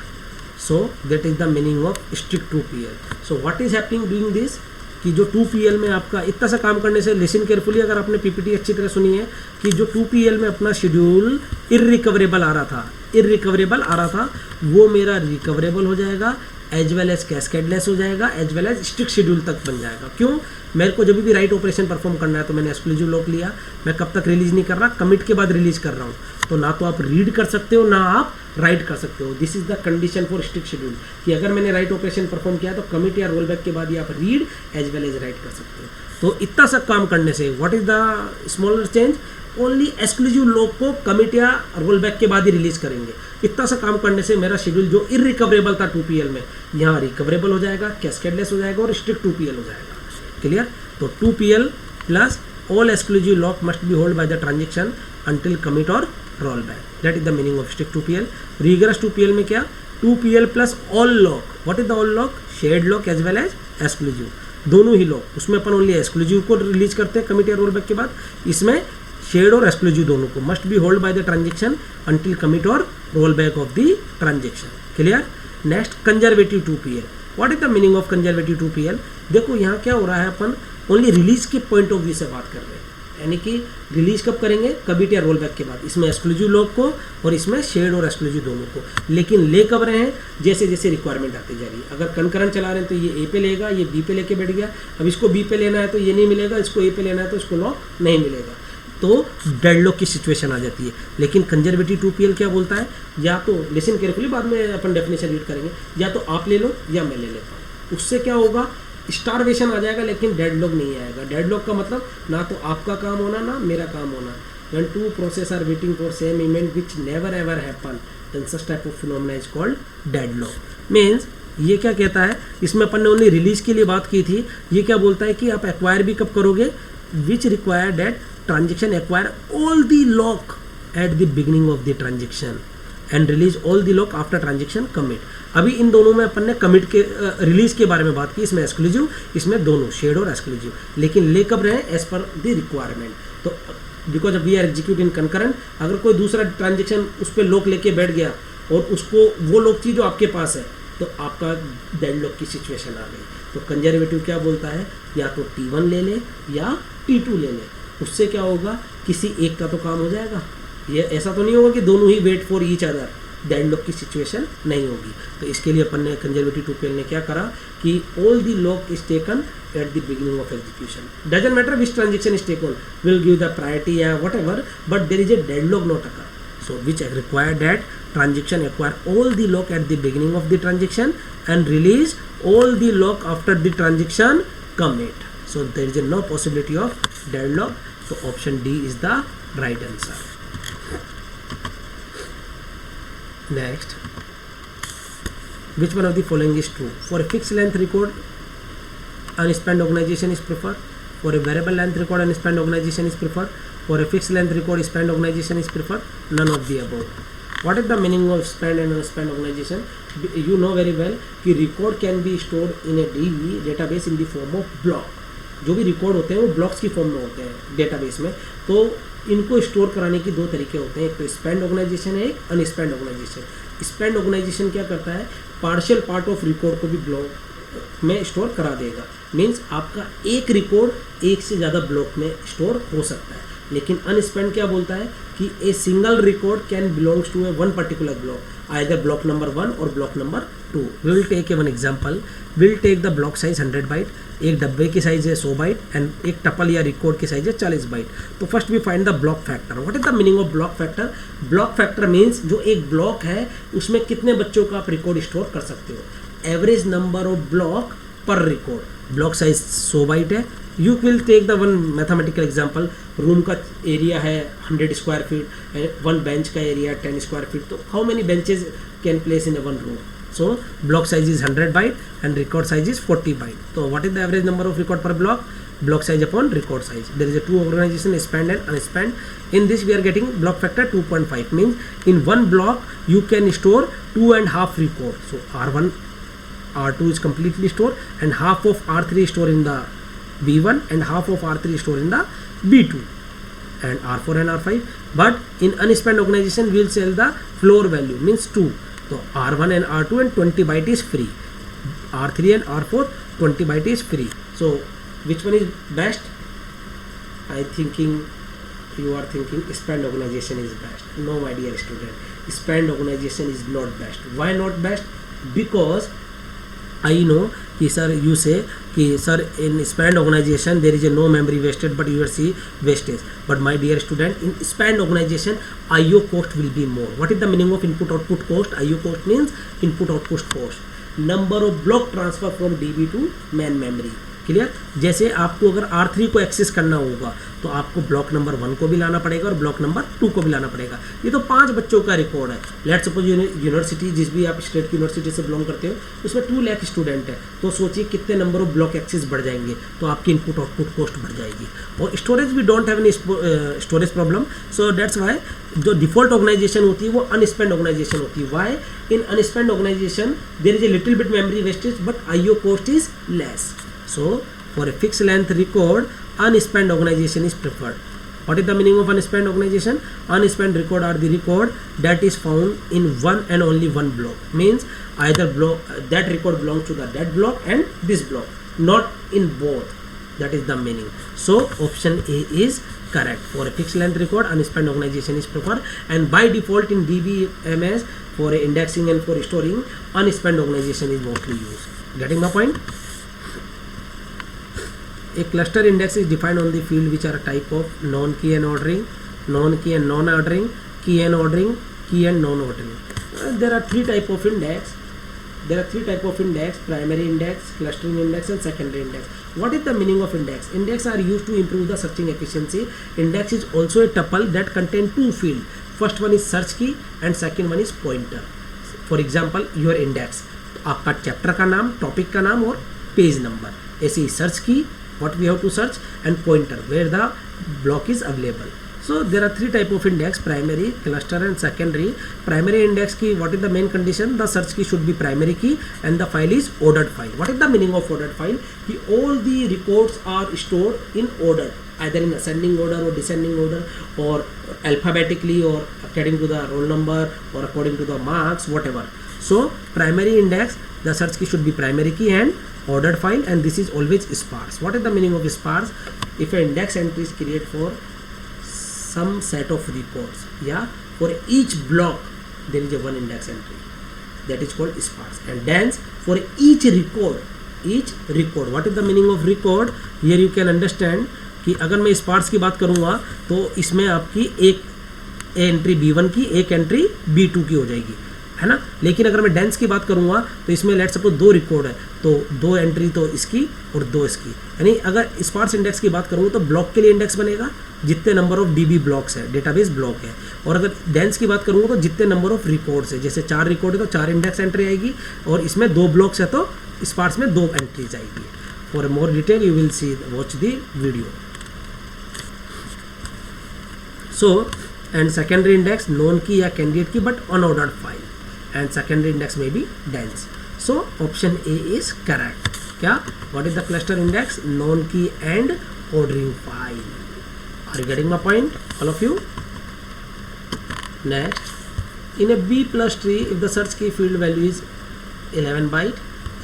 So that is the meaning of strict 2PL. So what is happening during this? कि जो 2PL में आपका इतना सा काम करने से, listen carefully, अगर आपने पीपीटी अच्छी तरह सुनी है, कि जो 2PL में अपना शेड्यूल इररिकवरेबल आ रहा था वो मेरा रिकवरेबल हो जाएगा, एज वेल एज कैस्केडलेस हो जाएगा, as well as strict schedule तक बन जाएगा. क्यों? मेरे को जब भी राइट ऑपरेशन परफॉर्म करना है तो मैंने एक्सक्लूसिव लॉक लिया, मैं कब तक रिलीज नहीं कर रहा, कमिट के बाद रिलीज कर रहा हूँ. तो ना तो आप रीड कर सकते हो ना आप राइट कर सकते हो. This is the condition for strict schedule, कि अगर मैंने राइट ऑपरेशन परफॉर्म किया तो कमिट या रोल बैक के बाद ही आप read as well as write कर सकते हो. तो इतना सा काम करने से what is the smaller change? Only exclusive lock को कमिट या रोल बैक के बाद ही रिलीज करेंगे. इतना सा काम करने से मेरा शेड्यूल जो इररिकवरेबल था 2PL में, यहाँ रिकवरेबल हो जाएगा, कैस्केडलेस हो जाएगा और स्ट्रिक्ट 2PL हो जाएगा. क्लियर? तो 2PL plus all exclusive lock must be hold by the transaction until commit और roll back. That is the meaning of strict 2PL। Rigorous 2PL में क्या, 2PL plus all lock. What is the all lock, shared lock as well as exclusive, दोनों ही लॉक। उसमें अपन only exclusive को release करते हैं कमिट या रोल बैक के बाद, इसमें शेयर्ड और एक्सक्लूसिव दोनों को must be hold by the transaction until commit और roll back of the transaction. Clear. Next conservative 2PL। What is the meaning of conservative 2PL? देखो यहाँ क्या हो रहा है, अपन ओनली रिलीज के पॉइंट ऑफ व्यू से बात कर रहे हैं, यानी कि रिलीज कब करेंगे, कमिट या रोल बैक के बाद। इसमें एक्सक्लूसिव लॉक को और इसमें शेयर्ड और एक्सक्लूसिव दोनों को, लेकिन ले कब रहे हैं, जैसे जैसे रिक्वायरमेंड आती जा रही है। अगर कंकरेंट चला रहे हैं तो ये ए पे लेगा, ये बी पे लेके बैठ गया, अब इसको बी पे लेना है तो ये नहीं मिलेगा, इसको ए पे लेना है तो इसको लॉक नहीं मिलेगा, तो डेडलॉक की सिचुएशन आ जाती है। लेकिन कंजर्वेटिव 2PL क्या बोलता है, या तो लिसन केयरफुली, बाद में अपन डेफिनेशन रीड करेंगे, या तो आप ले लो या मैं ले लेता हूँ। उससे क्या होगा, स्टारवेशन आ जाएगा लेकिन डेडलॉक नहीं आएगा। डेडलॉक का मतलब ना तो आपका काम होना ना मेरा काम होना। When two processes are waiting for same event which never ever happen, then such type of phenomena is called deadlock. Means ये क्या कहता है, इसमें अपन ने ओनली रिलीज के लिए बात की थी, ये क्या बोलता है कि आप एक्वायर भी कब करोगे, which require that transaction acquire all the lock at the beginning of the transaction and release all the lock after transaction commit. अभी इन दोनों में अपन ने कमिट के रिलीज के बारे में बात की, इसमें एक्सक्लूसिव, इसमें दोनों शेयर्ड और एक्सक्लूसिव, लेकिन ले कब रहे एज पर द रिक्वायरमेंट। तो because we are execute in concurrent, अगर कोई दूसरा ट्रांजेक्शन उस पर लॉक लेके बैठ गया और उसको वो लॉक थी जो आपके पास है, तो आपका डेडलॉक की सिचुएशन आ गई। तो कंजर्वेटिव क्या बोलता है, या तो T1 ले ले या T2 ले ले। उससे क्या होगा, किसी एक का तो काम हो जाएगा, ये ऐसा तो नहीं होगा कि दोनों ही wait for each other, deadlock की सिचुएशन नहीं होगी। तो इसके लिए अपन ने कंजर्वेटिव 2PL ने क्या करा कि all the lock is taken at the beginning of execution. Doesn't matter which transaction is taken, will give the priority or whatever, but there is a deadlock not occur. So which require that transaction acquire all the lock at the beginning of the transaction and release all the lock after the transaction commit. So there is no possibility of deadlock. So option D is the right answer. Next, which one of the following is true? For a fixed length record, unspent organization is preferred. For a variable length record, unspent organization is preferred. For a fixed length record, spent organization is preferred. None of the above. What is the meaning of spent and unspent organization? You know very well कि record can be stored in a DB database in the form of block. जो भी record होते हैं वो blocks की form में होते हैं डेटाबेस में। तो इनको स्टोर कराने की दो तरीके होते हैं, एक तो स्पेंड ऑर्गेनाइजेशन है, एक अनस्पेंड ऑर्गेनाइजेशन। स्पेंड ऑर्गेनाइजेशन क्या करता है, पार्शियल पार्ट ऑफ रिकॉर्ड को भी ब्लॉक में स्टोर करा देगा। मीन्स आपका एक रिकॉर्ड एक से ज़्यादा ब्लॉक में स्टोर हो सकता है। लेकिन अनस्पेंड क्या बोलता है कि a single record can belongs to a one particular block, either block number 1 और block number 2। We will take a one example, will take the block size 100 byte, एक डब्बे की साइज है 100 बाइट एंड एक टपल या record की size है 40 byte. तो first we find the block factor. What is the meaning of block factor? Block factor means जो एक ब्लॉक है उसमें कितने बच्चों का आप रिकॉर्ड स्टोर कर सकते हो, average number of block per record. Block size 100 byte है। You will take the one mathematical example, room का एरिया है 100 स्क्वायर फीट, वन बेंच का एरिया 10 स्क्वायर फीट, तो how many benches can place in a one room? So block size is 100 byte and record size is 40 byte. So what is the average number of record per block? Block size upon record size. There is a two organization, spend and unspend. In this we are getting block factor 2.5, means in one block you can store 2.5 record. So R1, R2 is completely stored and half of R3 is stored in the B1 and half of R3 is stored in the B2 and R4 and R5. But in unspent organization we will sell the floor value, means 2. So R1 and R2 and 20 byte is free. R3 and R4 20 byte is free. So which one is best? I thinking you are thinking spend organization is best. No, my dear student, spend organization is not best. Why not best? Because I know कि sir you say कि sir in spend organization there is a no memory wasted but you see wastage. But my dear student, in spend organization IO cost will be more. What is the meaning of input output cost? IO cost means input output cost. Number of block transfer from DB to main memory. Clear. जैसे आपको अगर R3 को access करना होगा तो आपको block number 1 को भी लाना पड़ेगा और ब्लॉक नंबर 2 को भी लाना पड़ेगा। ये तो 5 बच्चों का रिकॉर्ड है। लेट्स सपोज यूनिवर्सिटी, जिस भी आप स्टेट की यूनिवर्सिटी से बिलोंग करते हो, उसमें 2 लाख स्टूडेंट है, तो सोचिए कितने नंबर ऑफ ब्लॉक एक्सेस बढ़ जाएंगे, तो आपकी इनपुट आउटपुट कॉस्ट बढ़ जाएगी। और स्टोरेज भी don't have any storage problem, so that's why जो डिफॉल्ट ऑर्गेनाइजेशन होती है वो अनस्पेंड ऑर्गेनाइजेशन होती है। Why in unspanned organization there is a little bit memory wastage but IO cost is less. So for a fixed length record, unspent organization is preferred. What is the meaning of unspent organization? Unspent record are the record that is found in one and only one block. Means either block that record belongs to that block and this block, not in both. That is the meaning. So option A is correct. For a fixed length record, unspent organization is preferred, and by default in DBMS for indexing and for storing, unspent organization is mostly used. Getting my point? A cluster index is defined on the field which are type of non-key and ordering, non-key and non-ordering, key and ordering, key and non-ordering. There are 3 type of index. There are 3 type of index: primary index, clustering index, and secondary index. What is the meaning of index? Index are used to improve the searching efficiency. Index is also a tuple that contain 2 fields. First one is search key and second one is pointer. For example, your index, आपका chapter का नाम, topic का नाम और page number. ऐसे ही search की, what we have to search, and pointer where the block is available. So there are 3 type of index: primary, cluster and secondary. Primary index key, what is the main condition? The search key should be primary key and the file is ordered file. What is the meaning of ordered file? All the records are stored in order, either in ascending order or descending order, or alphabetically, or according to the roll number, or according to the marks, whatever. So primary index, the search key should be primary key and ordered file, and this is always sparse. What is the meaning of sparse? If an index entry is created for some set of records, yeah, for each block there is a one index entry, that is called sparse. And then for each record, what is the meaning of record? Here you can understand कि अगर मैं sparse की बात करूँगा तो इसमें आपकी एक एंट्री B1 की, एक एंट्री B2 की हो जाएगी, है ना। लेकिन अगर मैं डेंस की बात करूँगा तो इसमें लेट्स सपोज 2 रिकॉर्ड है, तो 2 एंट्री तो इसकी और 2 इसकी। यानी अगर स्पार्स इंडेक्स की बात करूँगा तो ब्लॉक के लिए इंडेक्स बनेगा जितने नंबर ऑफ DB ब्लॉक्स है, डेटाबेस ब्लॉक है। और अगर डेंस की बात करूँगा तो जितने नंबर ऑफ रिकॉर्ड्स है, जैसे 4 रिकॉर्ड है तो 4 इंडेक्स एंट्री आएगी, और इसमें 2 ब्लॉक्स है तो स्पार्स में 2 एंट्रीज आएगी। For more detail you will see watch the video. So and secondary index known key या candidate key but unordered file, and secondary index may be dense. So option A is correct. क्या? What is the cluster index? Known key and ordering file. Are you getting my point, all of you? Next, in a B plus tree, if the search key field value is 11 byte,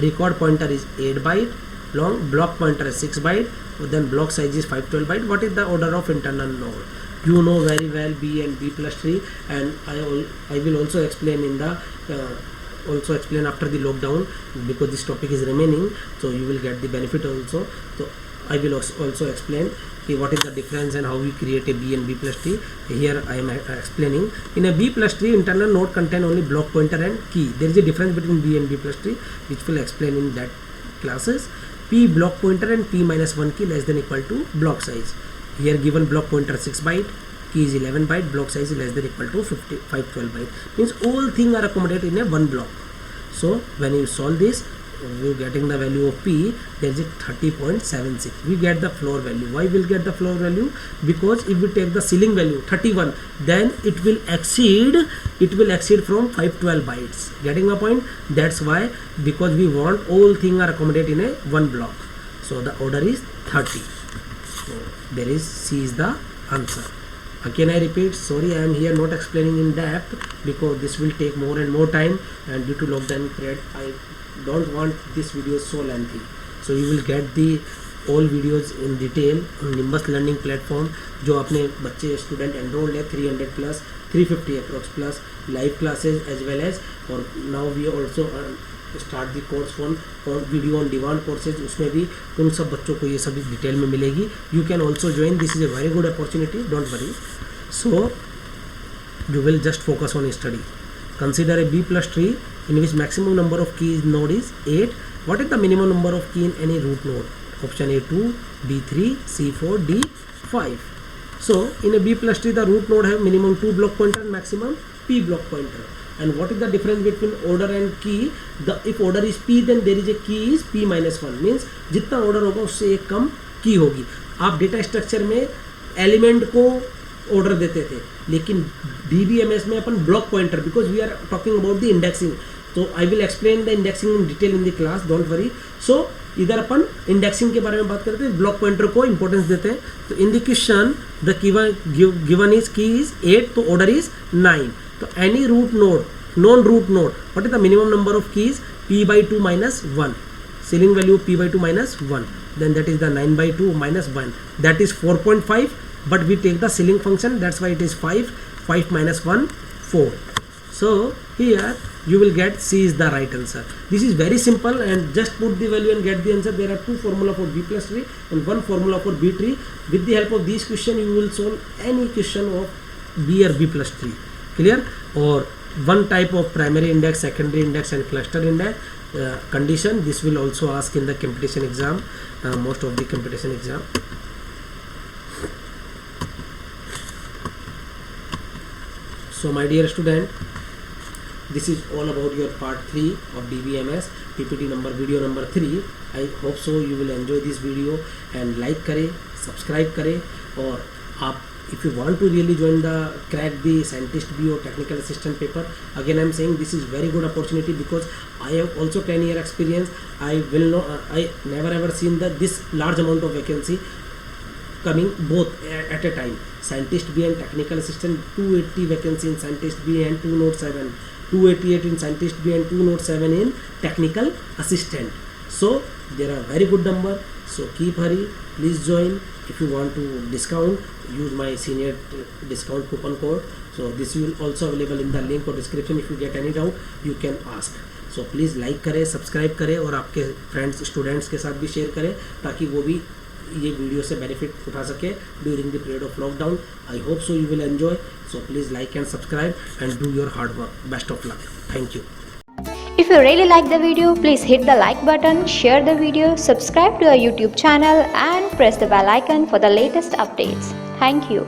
record pointer is 8 byte long, block pointer is 6 byte, then block size is 512 byte. What is the order of internal node? You know very well B and B plus tree, and I will also explain in the after the lockdown, because this topic is remaining, so you will get the benefit also. So I will also explain what is the difference and how we create a B and B plus tree. Here I am explaining. In a B plus tree, internal node contain only block pointer and key. There is a difference between B and B plus tree, which will explain in that classes. P block pointer and P minus 1 key less than equal to block size. Here given block pointer 6 byte, key is 11 byte, block size is less than equal to 512 byte. Means all things are accommodated in a one block. So when you solve this, we are getting the value of P, there is a 30.76. We get the floor value. Why will get the floor value? Because if we take the ceiling value 31, then it will exceed from 512 bytes. Getting my point? That's why, because we want all things are accommodated in a one block. So the order is 30. So there is C is the answer. Again I repeat, sorry I am here not explaining in depth because this will take more and more time, and due to lockdown period I don't want this video so lengthy. So you will get the all videos in detail on Nimbus learning platform. जो अपने बच्चे student enrolled है 300 plus 350 approx plus live classes as well as, और now we also start the course on video on demand courses, उसमें भी उन सब बच्चों को ये सभी डिटेल में मिलेगी. You can also join, this is a very good opportunity, don't worry. So you will just focus on study. Consider a B plus tree in which maximum number of keys node is 8. What is the minimum number of key in any root node? Option A 2, B 3, C 4, D 5. So in a B plus tree, the root node have minimum 2 block pointer and maximum P block pointer. And what is the difference between order and key? If order is P, then there is a key is P minus 1. Means जितना order होगा उससे एक कम की होगी. आप data structure में element को order देते थे, लेकिन DBMS में अपन block pointer, because we are talking about the indexing. तो I will explain the indexing in detail in the class, don't worry. So इधर अपन इंडेक्सिंग के बारे में बात करते हैं, ब्लॉक पॉइंटर को इंपॉर्टेंस देते हैं. तो in the question the given is key is 8, तो ऑर्डर इज 9. तो any root node, non root node, what is the minimum number of keys? p/2 minus 1. Ceiling value p/2 minus 1. Then that is the 9/2 minus 1. That is 4.5. But we take the ceiling function, that's why it is 5. 5 minus 1, 4. So here you will get C is the right answer. This is very simple, and just put the value and get the answer. There are 2 formula for B plus tree and 1 formula for B tree. With the help of these question you will solve any question of B or B plus tree. Clear? Or one type of primary index, secondary index and cluster index condition. This will also ask in the competition exam, most of the competition exam. So my dear student, this is all about your part 3 of DBMS PPT number video number 3. I hope so you will enjoy this video, and like करें, subscribe करें. और आप if you want to really join the crack the scientist B or technical assistant paper, again I am saying this is very good opportunity, because I have also 10-year experience. I never ever seen this large amount of vacancy coming both at a time. Scientist B and technical assistant, 280 vacancy in scientist B and 207, 288 in scientist B and 207 in technical assistant. So there are very good number. So keep hurry, please join. If you want to discount, use my senior discount coupon code. So this will also available in the link or description. If you get any doubt, you can ask. So please like करें, subscribe करें, और आपके friends students के साथ भी share करें, ताकि वो भी ये वीडियो से बेनिफिट उठा सके during the period of lockdown. I hope so you will enjoy. So please like and subscribe and do your hard work. Best of luck. Thank you. If you really like the video, please hit the like button, share the video, subscribe to our YouTube channel and press the bell icon for the latest updates. Thank you.